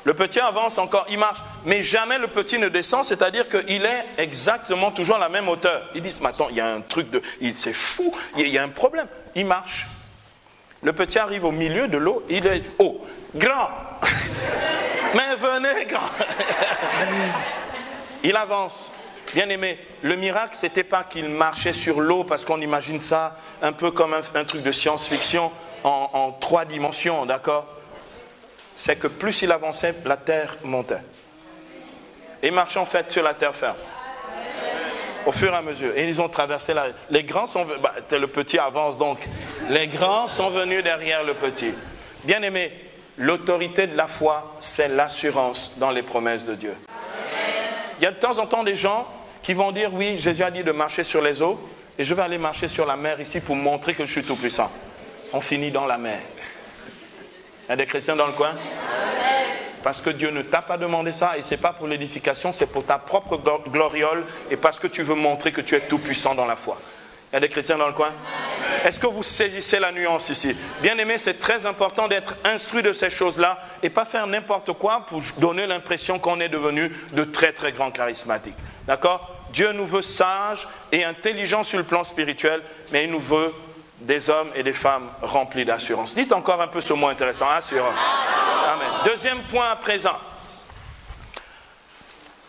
Le petit avance encore, il marche. mais jamais le petit ne descend, c'est-à-dire qu'il est exactement toujours à la même hauteur. Ils disent, mais attends, il y a un truc c'est fou, il y a un problème. Il marche. Le petit arrive au milieu de l'eau, il est haut. Grand. Mais venez, grand. Il avance. Bien aimé, le miracle, ce n'était pas qu'il marchait sur l'eau, parce qu'on imagine ça un peu comme un truc de science-fiction en 3 dimensions, d'accord? C'est que plus il avançait, la terre montait. Et il marchait en fait sur la terre ferme. Au fur et à mesure. Et ils ont traversé les grands sont venus, le petit avance donc. Les grands sont venus derrière le petit. Bien aimé, l'autorité de la foi, c'est l'assurance dans les promesses de Dieu. Il y a de temps en temps des gens qui vont dire, oui, Jésus a dit de marcher sur les eaux, et je vais aller marcher sur la mer ici pour montrer que je suis tout puissant. On finit dans la mer. Il y a des chrétiens dans le coin? Parce que Dieu ne t'a pas demandé ça, et ce n'est pas pour l'édification, c'est pour ta propre gloriole, et parce que tu veux montrer que tu es tout puissant dans la foi. Il y a des chrétiens dans le coin? Est-ce que vous saisissez la nuance ici? Bien aimé, c'est très important d'être instruit de ces choses-là et pas faire n'importe quoi pour donner l'impression qu'on est devenu de très très grands charismatiques. D'accord? Dieu nous veut sages et intelligents sur le plan spirituel, mais il nous veut des hommes et des femmes remplis d'assurance. Dites encore un peu ce mot intéressant, assurance. Amen. Deuxième point à présent.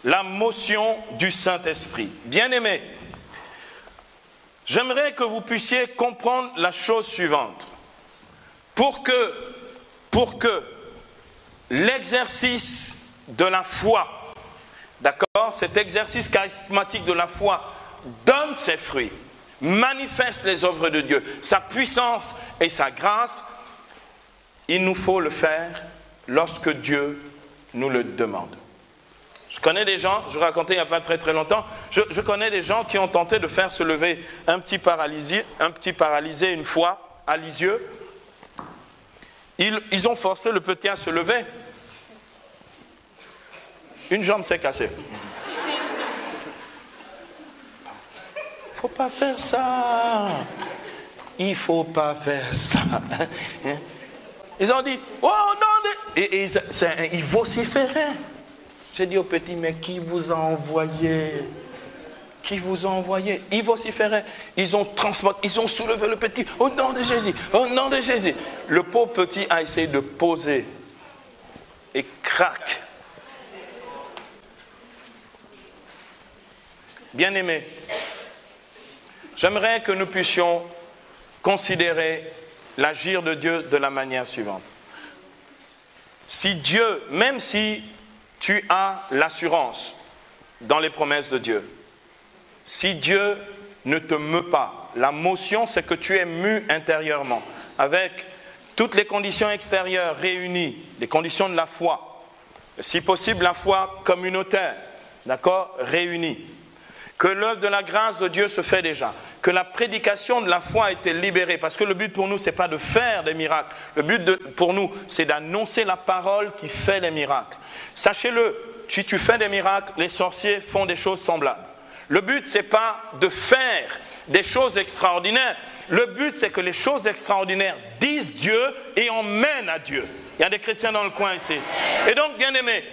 La motion du Saint-Esprit. Bien aimé, j'aimerais que vous puissiez comprendre la chose suivante. Pour que l'exercice de la foi, d'accord, cet exercice charismatique de la foi donne ses fruits, manifeste les œuvres de Dieu, sa puissance et sa grâce, il nous faut le faire lorsque Dieu nous le demande. Je connais des gens, je racontais il n'y a pas très très longtemps, je connais des gens qui ont tenté de faire se lever un petit paralysé une fois à Lisieux. Ils ont forcé le petit à se lever. Une jambe s'est cassée. Il ne faut pas faire ça. Il ne faut pas faire ça. Ils ont dit, oh non, et ils vociféraient. J'ai dit au petit, mais qui vous a envoyé? Qui vous a envoyé? Ils vociféraient. Ils ont soulevé le petit. Au nom de Jésus. Au nom de Jésus. Le pauvre petit a essayé de poser. Et crac. Bien-aimés, j'aimerais que nous puissions considérer l'agir de Dieu de la manière suivante. Si Dieu, même si tu as l'assurance dans les promesses de Dieu, si Dieu ne te meut pas, la motion c'est que tu es mu intérieurement, avec toutes les conditions extérieures réunies, les conditions de la foi, si possible la foi communautaire, d'accord, réunie, que l'œuvre de la grâce de Dieu se fait déjà, que la prédication de la foi a été libérée, parce que le but pour nous, ce n'est pas de faire des miracles, le but pour nous, c'est d'annoncer la parole qui fait les miracles. Sachez-le, si tu fais des miracles, les sorciers font des choses semblables. Le but, ce n'est pas de faire des choses extraordinaires, le but, c'est que les choses extraordinaires disent Dieu et emmènent à Dieu. Il y a des chrétiens dans le coin ici. Et donc, bien aimés,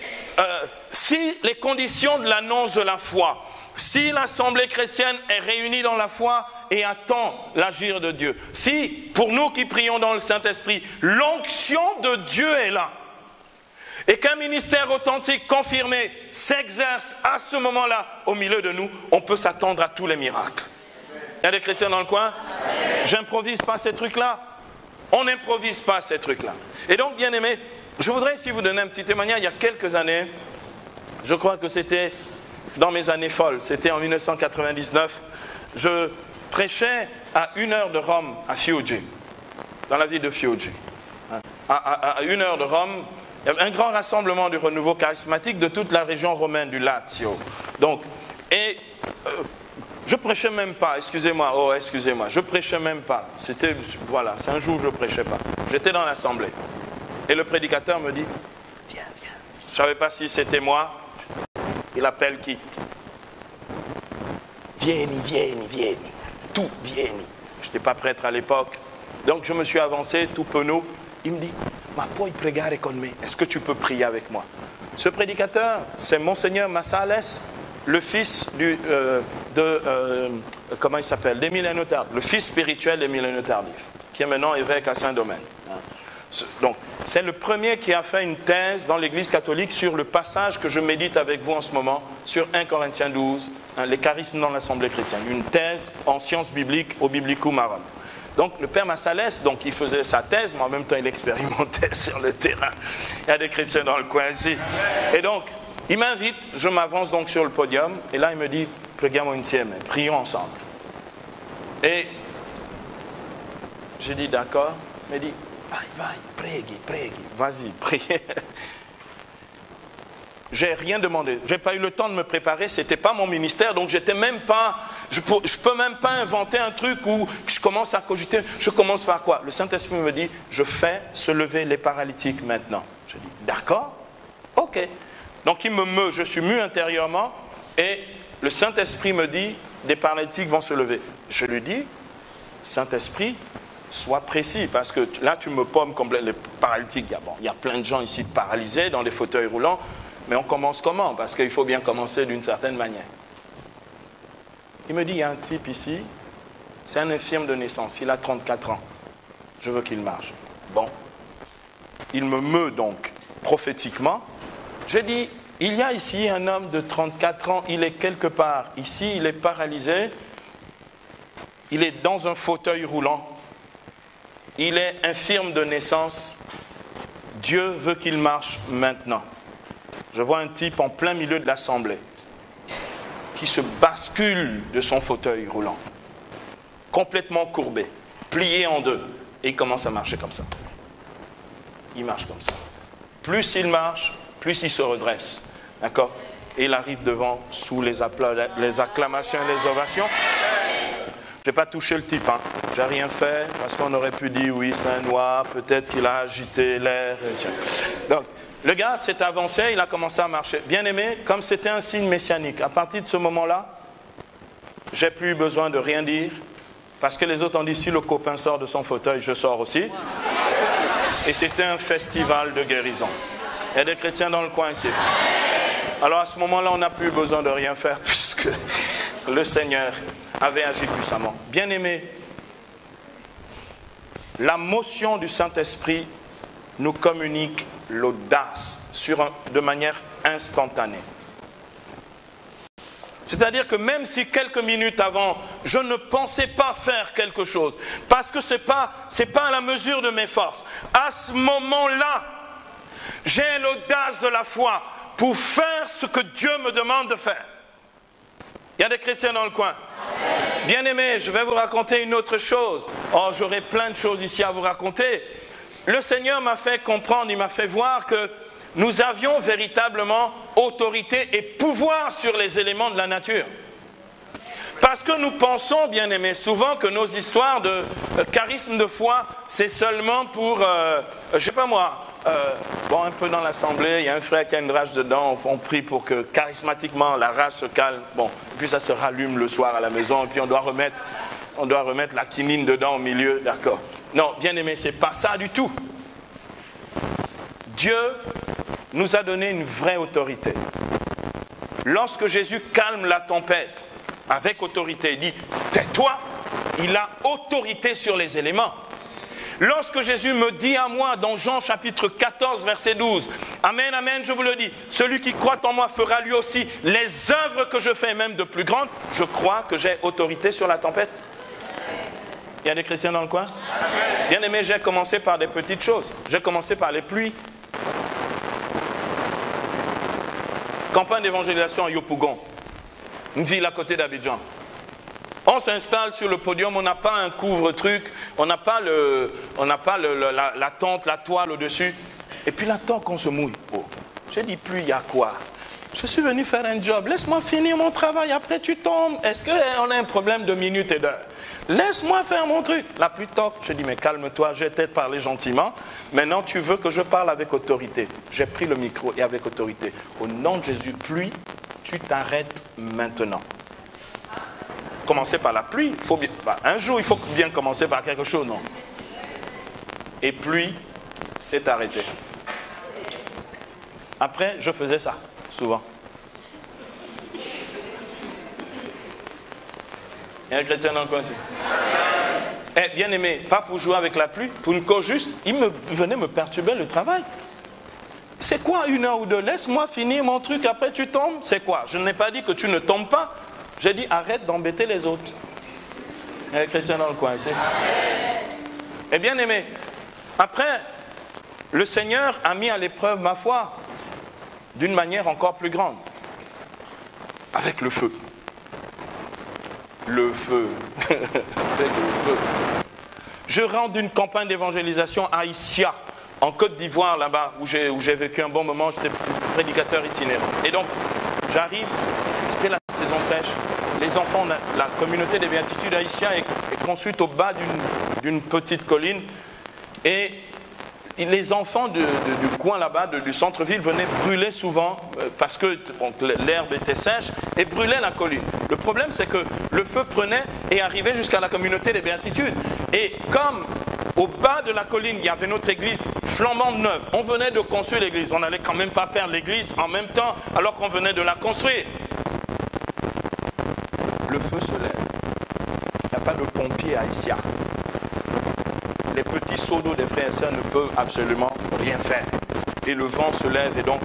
si les conditions de l'annonce de la foi, si l'assemblée chrétienne est réunie dans la foi et attend l'agir de Dieu, si, pour nous qui prions dans le Saint-Esprit, l'onction de Dieu est là, et qu'un ministère authentique, confirmé, s'exerce à ce moment-là au milieu de nous, on peut s'attendre à tous les miracles. Il y a des chrétiens dans le coin? J'improvise pas ces trucs-là. On n'improvise pas ces trucs-là. Et donc, bien aimés, je voudrais ici vous donner un petit témoignage. Il y a quelques années, je crois que c'était dans mes années folles, c'était en 1999, je prêchais à 1 heure de Rome, à Fiuggi, dans la ville de Fiuggi. À 1 heure de Rome, il y avait un grand rassemblement du renouveau charismatique de toute la région romaine du Lazio. Donc, je prêchais même pas, excusez-moi, je prêchais même pas. C'était, voilà, c'est un jour où je prêchais pas. J'étais dans l'assemblée. Et le prédicateur me dit, viens. Je ne savais pas si c'était moi. Il appelle qui? Vieni. Tu vieni. Je n'étais pas prêtre à l'époque. Donc je me suis avancé, tout penaud. Il me dit, ma puoi pregare con me? Est-ce que tu peux prier avec moi? Ce prédicateur, c'est Monseigneur Massales, le fils comment il s'appelle, d'Emiliano Tardif, le fils spirituel d'Emiliano Tardif, qui est maintenant évêque à Saint-Domingue. Donc, c'est le premier qui a fait une thèse dans l'Église catholique sur le passage que je médite avec vous en ce moment, sur 1 Corinthiens 12, les charismes dans l'Assemblée chrétienne. Une thèse en sciences bibliques au Biblicum Marum. Donc, le père Massales, donc, il faisait sa thèse, mais en même temps, il expérimentait sur le terrain. Il y a des chrétiens dans le coin ici. Et donc, il m'invite, je m'avance donc sur le podium, et là, il me dit, preghiamo insieme, prions ensemble. Et j'ai dit, d'accord. Il m'a dit, preghi, vas-y, prie. J'ai rien demandé, j'ai pas eu le temps de me préparer, c'était pas mon ministère, donc j'étais même pas, je peux même pas inventer un truc où je commence à cogiter, je commence par quoi? Le Saint-Esprit me dit, je fais se lever les paralytiques maintenant. Je dis, d'accord, ok. Donc il me meut, je suis mu intérieurement, et le Saint-Esprit me dit, des paralytiques vont se lever. Je lui dis, Saint-Esprit, sois précis, parce que là tu me pommes comme les paralytiques. Il y a plein de gens ici paralysés dans les fauteuils roulants, mais on commence comment? Parce qu'il faut bien commencer d'une certaine manière. Il me dit, il y a un type ici, c'est un infirme de naissance, il a 34 ans. Je veux qu'il marche. Bon. Il me meut donc prophétiquement. Je dis, il y a ici un homme de 34 ans, il est quelque part. Ici, il est paralysé. Il est dans un fauteuil roulant. Il est infirme de naissance. Dieu veut qu'il marche maintenant. Je vois un type en plein milieu de l'assemblée qui se bascule de son fauteuil roulant, complètement courbé, plié en deux, et il commence à marcher comme ça. Il marche comme ça. Plus il marche, plus il se redresse. D'accord? Et il arrive devant sous les acclamations et les ovations. Je n'ai pas touché le type, hein. Je n'ai rien fait, parce qu'on aurait pu dire oui, c'est un noir, peut-être qu'il a agité l'air. Donc, le gars s'est avancé, il a commencé à marcher. Bien aimé, comme c'était un signe messianique, à partir de ce moment-là, j'ai plus eu besoin de rien dire, parce que les autres ont dit, si le copain sort de son fauteuil, je sors aussi. Et c'était un festival de guérison. Il y a des chrétiens dans le coin ici. Alors à ce moment-là, on n'a plus besoin de rien faire, puisque le Seigneur avait agi puissamment. Bien aimé, la motion du Saint-Esprit nous communique l'audace de manière instantanée. C'est-à-dire que même si quelques minutes avant, je ne pensais pas faire quelque chose, parce que ce n'est pas à la mesure de mes forces, à ce moment-là, j'ai l'audace de la foi pour faire ce que Dieu me demande de faire. Il y a des chrétiens dans le coin. Bien aimé, je vais vous raconter une autre chose. Oh, j'aurais plein de choses ici à vous raconter. Le Seigneur m'a fait comprendre, il m'a fait voir que nous avions véritablement autorité et pouvoir sur les éléments de la nature. Parce que nous pensons, bien aimés, souvent que nos histoires de charisme de foi, c'est seulement pour, je ne sais pas moi, bon, un peu dans l'assemblée, il y a un frère qui a une rage dedans, on prie pour que charismatiquement la rage se calme, bon, puis ça se rallume le soir à la maison, et puis on doit remettre la quinine dedans au milieu, d'accord. Non, bien aimé, ce n'est pas ça du tout. Dieu nous a donné une vraie autorité. Lorsque Jésus calme la tempête avec autorité, il dit « tais-toi », il a autorité sur les éléments. Lorsque Jésus me dit à moi dans Jean chapitre 14 verset 12, « Amen, amen, je vous le dis, celui qui croit en moi fera lui aussi les œuvres que je fais, même de plus grandes », je crois que j'ai autorité sur la tempête. Il y a des chrétiens dans le coin? Bien aimé, j'ai commencé par des petites choses. J'ai commencé par les pluies. Campagne d'évangélisation à Yopougon, une ville à côté d'Abidjan. On s'installe sur le podium, on n'a pas un couvre-truc, on n'a pas la tente, la toile au-dessus. Et puis là, tant qu'on se mouille, oh, j'ai dit, pluie, il y a quoi? Je suis venu faire un job, laisse-moi finir mon travail, après tu tombes. Est-ce qu'on a un problème de minutes et d'heures? Laisse-moi faire mon truc. La pluie toque, je dis, mais calme-toi, j'ai peut-être parlé gentiment. Maintenant, tu veux que je parle avec autorité. J'ai pris le micro et avec autorité. Au nom de Jésus, pluie, tu t'arrêtes maintenant. Commencer par la pluie, il faut bien, un jour, il faut bien commencer par quelque chose, non? Et pluie, c'est arrêté. Après, je faisais ça, souvent. Il y a un chrétien dans le coin ici. Eh, bien aimé, pas pour jouer avec la pluie, pour une cause juste, il venait me perturber le travail. C'est quoi 1 heure ou 2? Laisse-moi finir mon truc, après tu tombes. C'est quoi? Je n'ai pas dit que tu ne tombes pas. J'ai dit arrête d'embêter les autres. Il y a un chrétien dans le coin ici. Eh bien aimé, après, le Seigneur a mis à l'épreuve ma foi d'une manière encore plus grande. Avec le feu. Le feu. Avec le feu. Je rentre d'une campagne d'évangélisation à Issia, en Côte d'Ivoire, là-bas, où j'ai vécu un bon moment. J'étais prédicateur itinérant. Et donc, j'arrive, c'était la saison sèche. Les enfants, la communauté des béatitudes à Issia est construite au bas d'une petite colline. Et les enfants du coin là-bas, du centre-ville, venaient brûler souvent parce que l'herbe était sèche et brûlait la colline. Le problème, c'est que le feu prenait et arrivait jusqu'à la communauté des béatitudes. Et comme au bas de la colline, il y avait notre église flambant neuve, on venait de construire l'église. On n'allait quand même pas perdre l'église en même temps alors qu'on venait de la construire. Le feu se lève. Il n'y a pas de pompiers à Issia. Les petits seaux d'eau des frères et sœurs ne peuvent absolument rien faire. Et le vent se lève et donc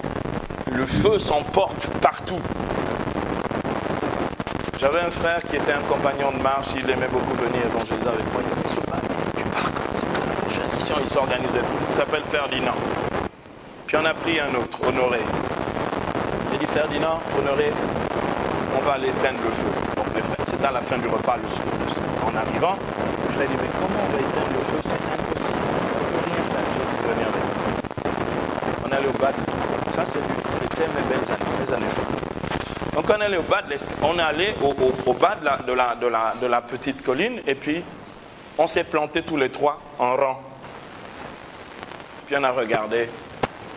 le feu s'emporte partout. J'avais un frère qui était un compagnon de marche, il aimait beaucoup venir évangéliser avec moi. Il m'a dit, tu pars quand? C'est quand la prochaine édition? Il s'organisait tout. Il s'appelle Ferdinand. Puis on a pris un autre, Honoré. J'ai dit, Ferdinand, Honoré, on va aller éteindre le feu. Donc c'était à la fin du repas, en arrivant. Le frère dit, mais comment on va éteindre le feu? C'est impossible. On ne peut rien faire. J'ai dit, venir avec nous. On allait au bas de tout. Ça, c'était mes belles années, mes années folles. Donc on allait au bas au bas de la petite colline et puis on s'est plantés tous les trois en rang. Puis on a regardé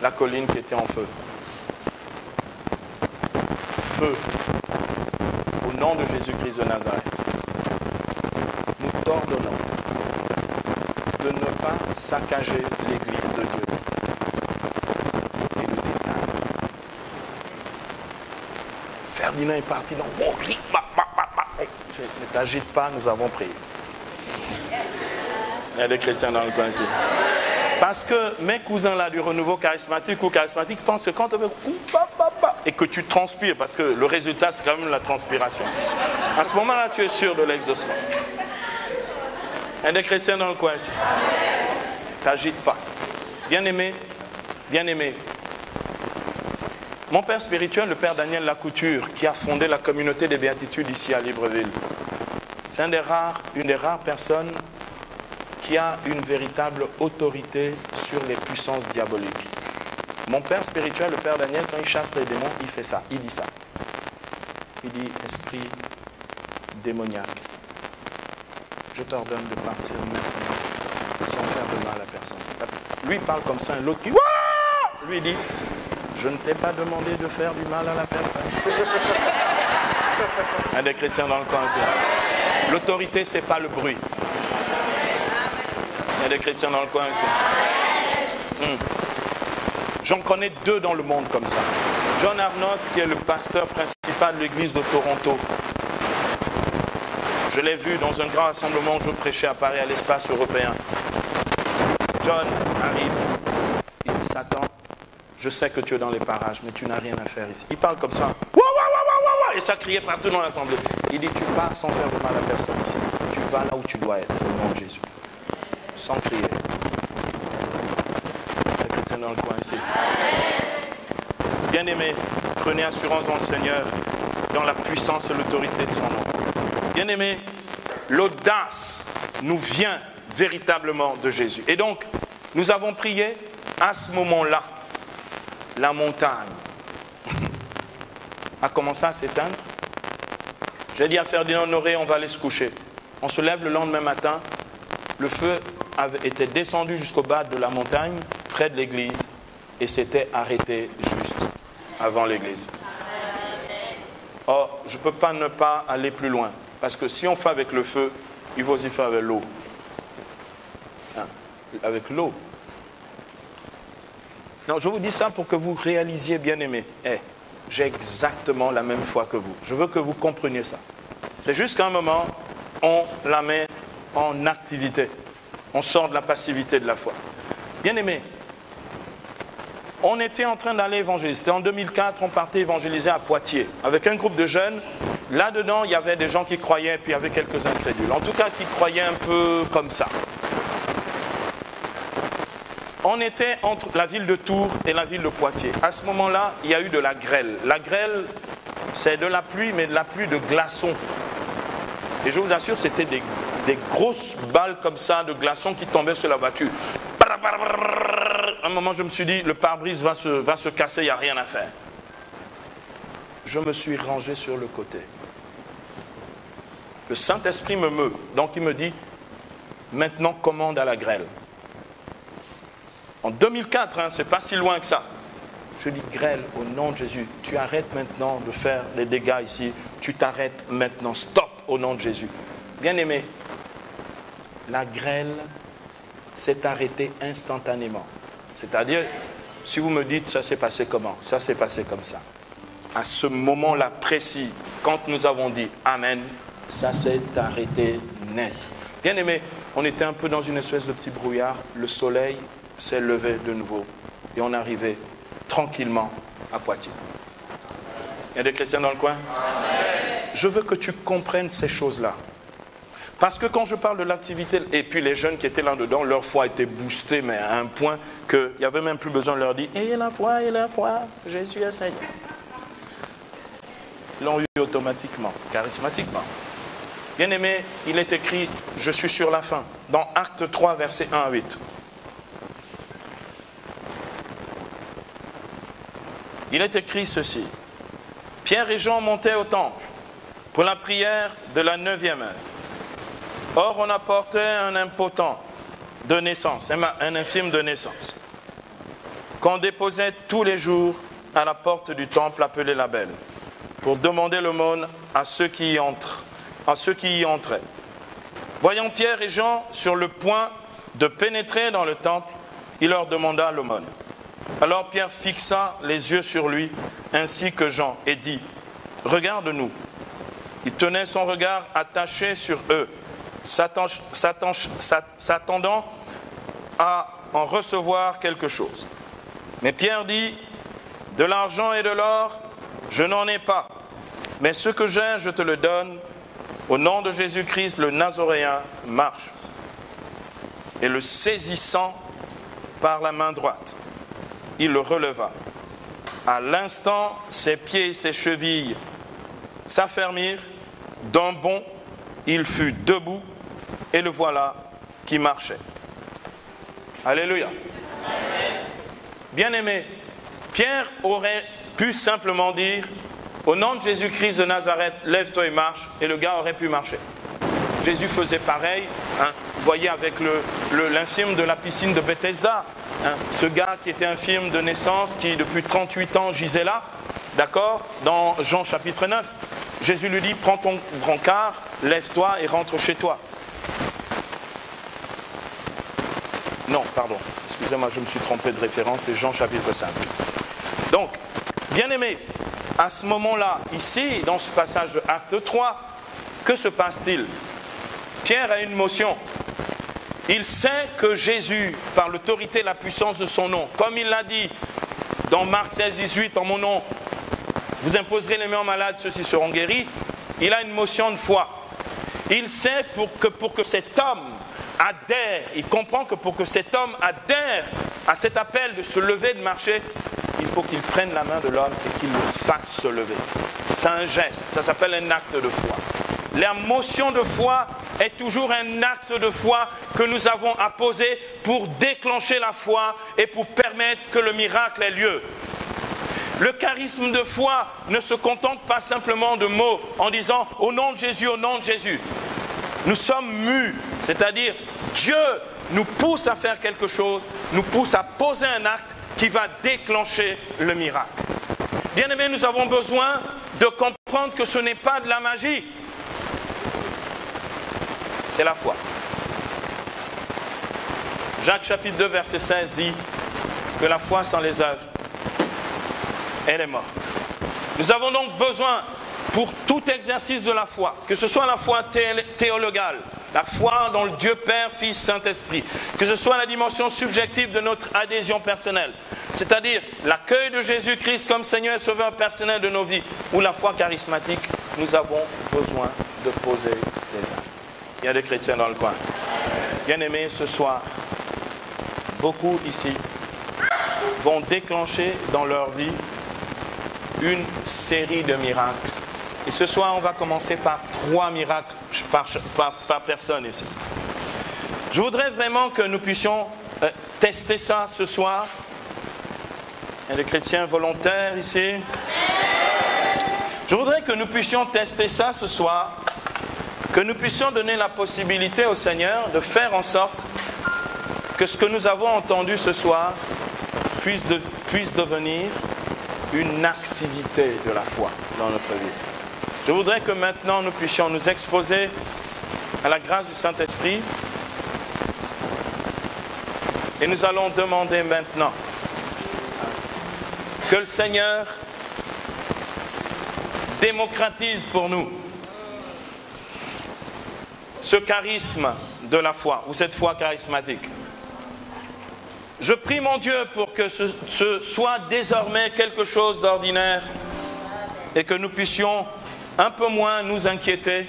la colline qui était en feu. Feu. Au nom de Jésus-Christ de Nazareth, nous t'ordonnons de ne pas saccager l'église de Dieu. Ferdinand est parti dans ne t'agite pas, nous avons prié. Il y a des chrétiens dans le coin ici. Parce que mes cousins là du renouveau charismatique ou charismatique pensent que quand tu veux et que tu transpires, parce que le résultat c'est quand même la transpiration, à ce moment-là tu es sûr de l'exaucement. Il y a des chrétiens dans le coin ici. T'agite pas. Bien aimé, bien aimé. Mon père spirituel, le père Daniel Lacouture, qui a fondé la communauté des béatitudes ici à Libreville, c'est une des rares personnes qui a une véritable autorité sur les puissances diaboliques. Mon père spirituel, le père Daniel, quand il chasse les démons, il fait ça, il dit ça. Il dit, esprit démoniaque, je t'ordonne de partir maintenant, sans faire de mal à personne. Lui il parle comme ça, et l'autre qui, Wouah! Lui dit, je ne t'ai pas demandé de faire du mal à la personne. Il y a des chrétiens dans le coin aussi. L'autorité, ce n'est pas le bruit. Il y a des chrétiens dans le coin aussi. J'en connais 2 dans le monde comme ça. John Arnott, qui est le pasteur principal de l'église de Toronto. Je l'ai vu dans un grand rassemblement où je prêchais à Paris, à l'espace européen. John arrive, il dit, Satan, je sais que tu es dans les parages, mais tu n'as rien à faire ici. Il parle comme ça. Et ça criait partout dans l'assemblée. Il dit, tu pars sans faire de mal à personne ici. Tu vas là où tu dois être, au nom de Jésus. Sans crier. Les chrétiens dans le coin ici. Bien-aimés, prenez assurance dans le Seigneur, dans la puissance et l'autorité de son nom. Bien-aimés, l'audace nous vient véritablement de Jésus. Et donc, nous avons prié à ce moment-là. La montagne a commencé à s'éteindre. J'ai dit à Ferdinand Honoré, on va aller se coucher. On se lève le lendemain matin. Le feu avait été descendu jusqu'au bas de la montagne, près de l'église, et s'était arrêté juste avant l'église. Or, je ne peux pas ne pas aller plus loin, parce que si on fait avec le feu, il faut aussi faire avec l'eau. Avec l'eau. Non, je vous dis ça pour que vous réalisiez, bien-aimés. J'ai exactement la même foi que vous. Je veux que vous compreniez ça. C'est juste qu'à un moment, on la met en activité. On sort de la passivité de la foi. Bien-aimés, on était en train d'aller évangéliser. C'était en 2004, on partait évangéliser à Poitiers avec un groupe de jeunes. Là-dedans, il y avait des gens qui croyaient, puis il y avait quelques incrédules. En tout cas, qui croyaient un peu comme ça. On était entre la ville de Tours et la ville de Poitiers. À ce moment-là, il y a eu de la grêle. La grêle, c'est de la pluie, mais de la pluie de glaçons. Et je vous assure, c'était des grosses balles comme ça de glaçons qui tombaient sur la voiture. À un moment, je me suis dit, le pare-brise va se casser, il n'y a rien à faire. Je me suis rangé sur le côté. Le Saint-Esprit me meut. Donc il me dit, maintenant commande à la grêle. En 2004, c'est pas si loin que ça. Je dis, grêle, au nom de Jésus, tu arrêtes maintenant de faire les dégâts ici. Tu t'arrêtes maintenant. Stop, au nom de Jésus. Bien-aimé, la grêle s'est arrêtée instantanément. C'est-à-dire, si vous me dites, ça s'est passé comment? Ça s'est passé comme ça. À ce moment-là précis, quand nous avons dit Amen, ça s'est arrêté net. Bien-aimé, on était un peu dans une espèce de petit brouillard. Le soleil s'est levé de nouveau et on arrivait tranquillement à Poitiers. Il y a des chrétiens dans le coin? Amen. Je veux que tu comprennes ces choses-là. Parce que quand je parle de l'activité, et puis les jeunes qui étaient là-dedans, leur foi était boostée, mais à un point qu'il n'y avait même plus besoin de leur dire « Et la foi, Jésus est Seigneur ». Ils l'ont eu automatiquement, charismatiquement. Bien-aimé, il est écrit « Je suis sur la fin » dans Actes 3, versets 1 à 8. Il est écrit ceci. Pierre et Jean montaient au temple pour la prière de la 9e heure. Or, on apportait un impotent de naissance, un infirme de naissance, qu'on déposait tous les jours à la porte du temple appelé la Belle, pour demander l'aumône à ceux qui y entraient. Voyant Pierre et Jean sur le point de pénétrer dans le temple, il leur demanda l'aumône. Alors Pierre fixa les yeux sur lui, ainsi que Jean, et dit, « Regarde-nous. » Il tenait son regard attaché sur eux, s'attendant à en recevoir quelque chose. Mais Pierre dit, « De l'argent et de l'or, je n'en ai pas, mais ce que j'ai, je te le donne. Au nom de Jésus-Christ, le Nazoréen, marche. » Et le saisissant par la main droite, il le releva. À l'instant, ses pieds et ses chevilles s'affermirent. D'un bond, il fut debout et le voilà qui marchait. Alléluia. Bien-aimé, Pierre aurait pu simplement dire « Au nom de Jésus-Christ de Nazareth, lève-toi et marche » et le gars aurait pu marcher. Jésus faisait pareil. Vous voyez avec l'infirme de la piscine de Bethesda, ce gars qui était infirme de naissance, qui depuis 38 ans gisait là, d'accord, dans Jean chapitre 9. Jésus lui dit, prends ton brancard, lève-toi et rentre chez toi. Non, pardon, excusez-moi, je me suis trompé de référence, c'est Jean chapitre 5. Donc, bien-aimé, à ce moment-là, ici, dans ce passage de Acte 3, que se passe-t-il? Pierre a une motion. Il sait que Jésus, par l'autorité et la puissance de son nom, comme il l'a dit dans Marc 16, 18, en mon nom, vous imposerez les mains aux malades, ceux-ci seront guéris. Il a une motion de foi. Il sait pour que cet homme adhère, il comprend que pour que cet homme adhère à cet appel de se lever, de marcher, il faut qu'il prenne la main de l'homme et qu'il le fasse se lever. C'est un geste, ça s'appelle un acte de foi. La motion de foi est toujours un acte de foi que nous avons à poser pour déclencher la foi et pour permettre que le miracle ait lieu. Le charisme de foi ne se contente pas simplement de mots en disant « au nom de Jésus, au nom de Jésus ». Nous sommes mus, c'est-à-dire Dieu nous pousse à faire quelque chose, nous pousse à poser un acte qui va déclencher le miracle. Bien-aimés, nous avons besoin de comprendre que ce n'est pas de la magie. C'est la foi. Jacques chapitre 2 verset 16 dit que la foi sans les œuvres, elle est morte. Nous avons donc besoin, pour tout exercice de la foi, que ce soit la foi théologale, la foi dans le Dieu Père, Fils, Saint-Esprit, que ce soit la dimension subjective de notre adhésion personnelle, c'est-à-dire l'accueil de Jésus-Christ comme Seigneur et Sauveur personnel de nos vies, ou la foi charismatique, nous avons besoin de poser des actes. Il y a des chrétiens dans le coin. Bien-aimés, ce soir, beaucoup ici vont déclencher dans leur vie une série de miracles. Et ce soir, on va commencer par 3 miracles par personne ici. Je voudrais vraiment que nous puissions tester ça ce soir. Il y a des chrétiens volontaires ici. Je voudrais que nous puissions tester ça ce soir, que nous puissions donner la possibilité au Seigneur de faire en sorte que ce que nous avons entendu ce soir puisse devenir une activité de la foi dans notre vie. Je voudrais que maintenant nous puissions nous exposer à la grâce du Saint-Esprit et nous allons demander maintenant que le Seigneur démocratise pour nous ce charisme de la foi ou cette foi charismatique. Je prie mon Dieu pour que ce soit désormais quelque chose d'ordinaire et que nous puissions un peu moins nous inquiéter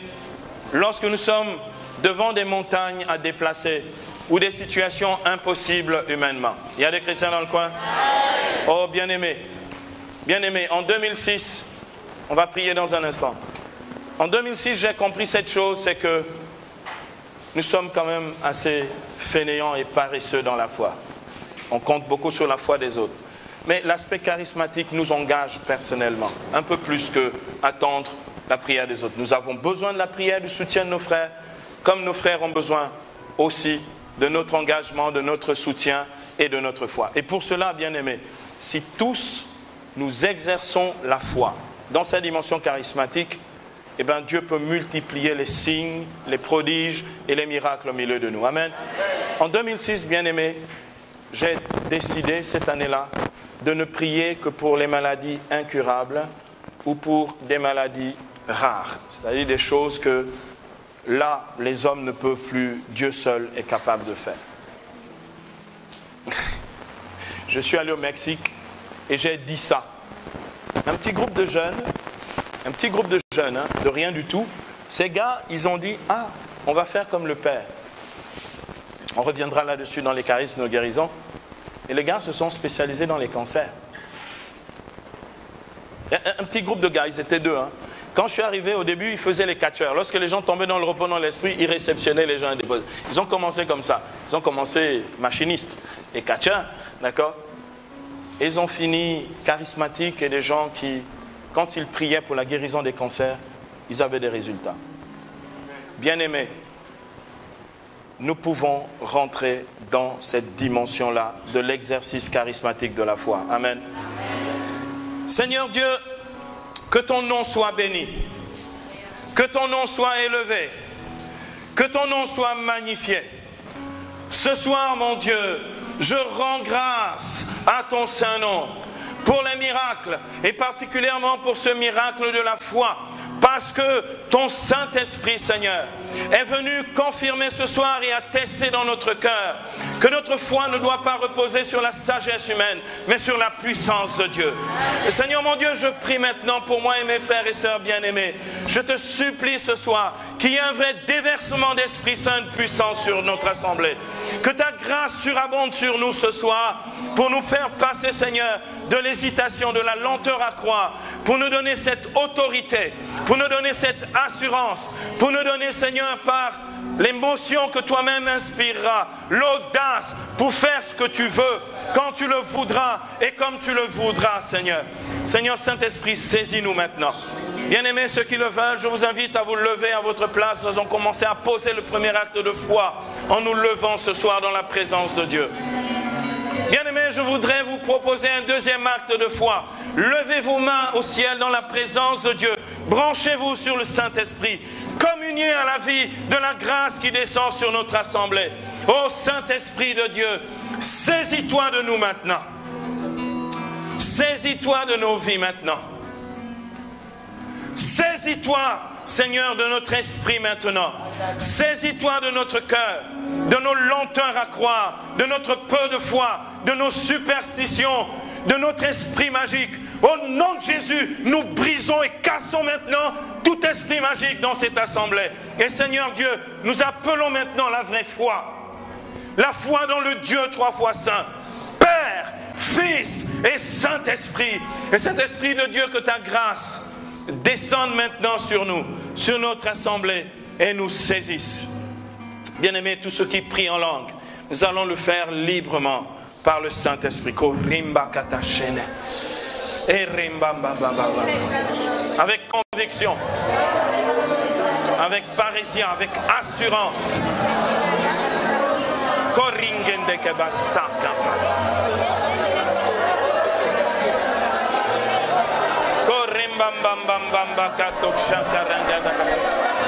lorsque nous sommes devant des montagnes à déplacer ou des situations impossibles humainement. Il y a des chrétiens dans le coin? Oh, bien-aimés, en 2006, on va prier dans un instant. En 2006, j'ai compris cette chose, c'est que nous sommes quand même assez fainéants et paresseux dans la foi. On compte beaucoup sur la foi des autres. Mais l'aspect charismatique nous engage personnellement, un peu plus qu'attendre la prière des autres. Nous avons besoin de la prière, du soutien de nos frères, comme nos frères ont besoin aussi de notre engagement, de notre soutien et de notre foi. Et pour cela, bien-aimés, si tous nous exerçons la foi dans sa dimension charismatique, eh bien Dieu peut multiplier les signes, les prodiges et les miracles au milieu de nous. Amen. En 2006, bien-aimés, j'ai décidé cette année-là de ne prier que pour les maladies incurables ou pour des maladies rares. C'est-à-dire des choses que là, les hommes ne peuvent plus, Dieu seul est capable de faire. Je suis allé au Mexique et j'ai dit ça. Un petit groupe de jeunes, de rien du tout. Ces gars, ils ont dit, on va faire comme le Père. On reviendra là-dessus dans les charismes de guérison. Et les gars se sont spécialisés dans les cancers. Un petit groupe de gars, ils étaient 2. Quand je suis arrivé au début, ils faisaient les catcheurs. Lorsque les gens tombaient dans le repos dans l'esprit, ils réceptionnaient les gens et déposaient. Ils ont commencé comme ça. Ils ont commencé machinistes et catcheurs, d'accord? Et ils ont fini charismatiques et des gens qui, quand ils priaient pour la guérison des cancers, ils avaient des résultats. Bien-aimés, nous pouvons rentrer dans cette dimension-là de l'exercice charismatique de la foi. Amen. Seigneur Dieu, que ton nom soit béni, que ton nom soit élevé, que ton nom soit magnifié. Ce soir, mon Dieu, je rends grâce à ton saint nom pour les miracles et particulièrement pour ce miracle de la foi. Parce que ton Saint-Esprit, Seigneur, est venu confirmer ce soir et attester dans notre cœur que notre foi ne doit pas reposer sur la sagesse humaine, mais sur la puissance de Dieu. Et Seigneur mon Dieu, je prie maintenant pour moi et mes frères et sœurs bien-aimés. Je te supplie ce soir qu'il y ait un vrai déversement d'Esprit Saint de puissance sur notre assemblée. Que ta grâce surabonde sur nous ce soir pour nous faire passer, Seigneur, de l'hésitation, de la lenteur à croire, pour nous donner cette autorité, pour nous donner cette assurance, pour nous donner, Seigneur, par l'émotion que toi-même inspireras, l'audace pour faire ce que tu veux, quand tu le voudras et comme tu le voudras, Seigneur. Seigneur Saint-Esprit, saisis-nous maintenant. Bien-aimés, ceux qui le veulent, je vous invite à vous lever à votre place. Nous allons commencer à poser le premier acte de foi en nous levant ce soir dans la présence de Dieu. Bien-aimés, je voudrais vous proposer un deuxième acte de foi. Levez vos mains au ciel dans la présence de Dieu. Branchez-vous sur le Saint-Esprit. Communiez à la vie de la grâce qui descend sur notre assemblée. Ô Saint-Esprit de Dieu, saisis-toi de nous maintenant. Saisis-toi de nos vies maintenant. Saisis-toi, Seigneur, de notre esprit maintenant. Saisis-toi de notre cœur, de nos lenteurs à croire, de notre peu de foi, de nos superstitions, de notre esprit magique. Au nom de Jésus, nous brisons et cassons maintenant tout esprit magique dans cette assemblée. Et Seigneur Dieu, nous appelons maintenant la vraie foi. La foi dans le Dieu trois fois saint. Père, Fils et Saint-Esprit. Et cet Esprit de Dieu, que ta grâce descende maintenant sur nous, sur notre assemblée et nous saisisse. Bien-aimés, tous ceux qui prient en langue, nous allons le faire librement par le Saint-Esprit. Avec conviction, avec parésia, avec assurance. Bam bam bam bam bakato shakaranga.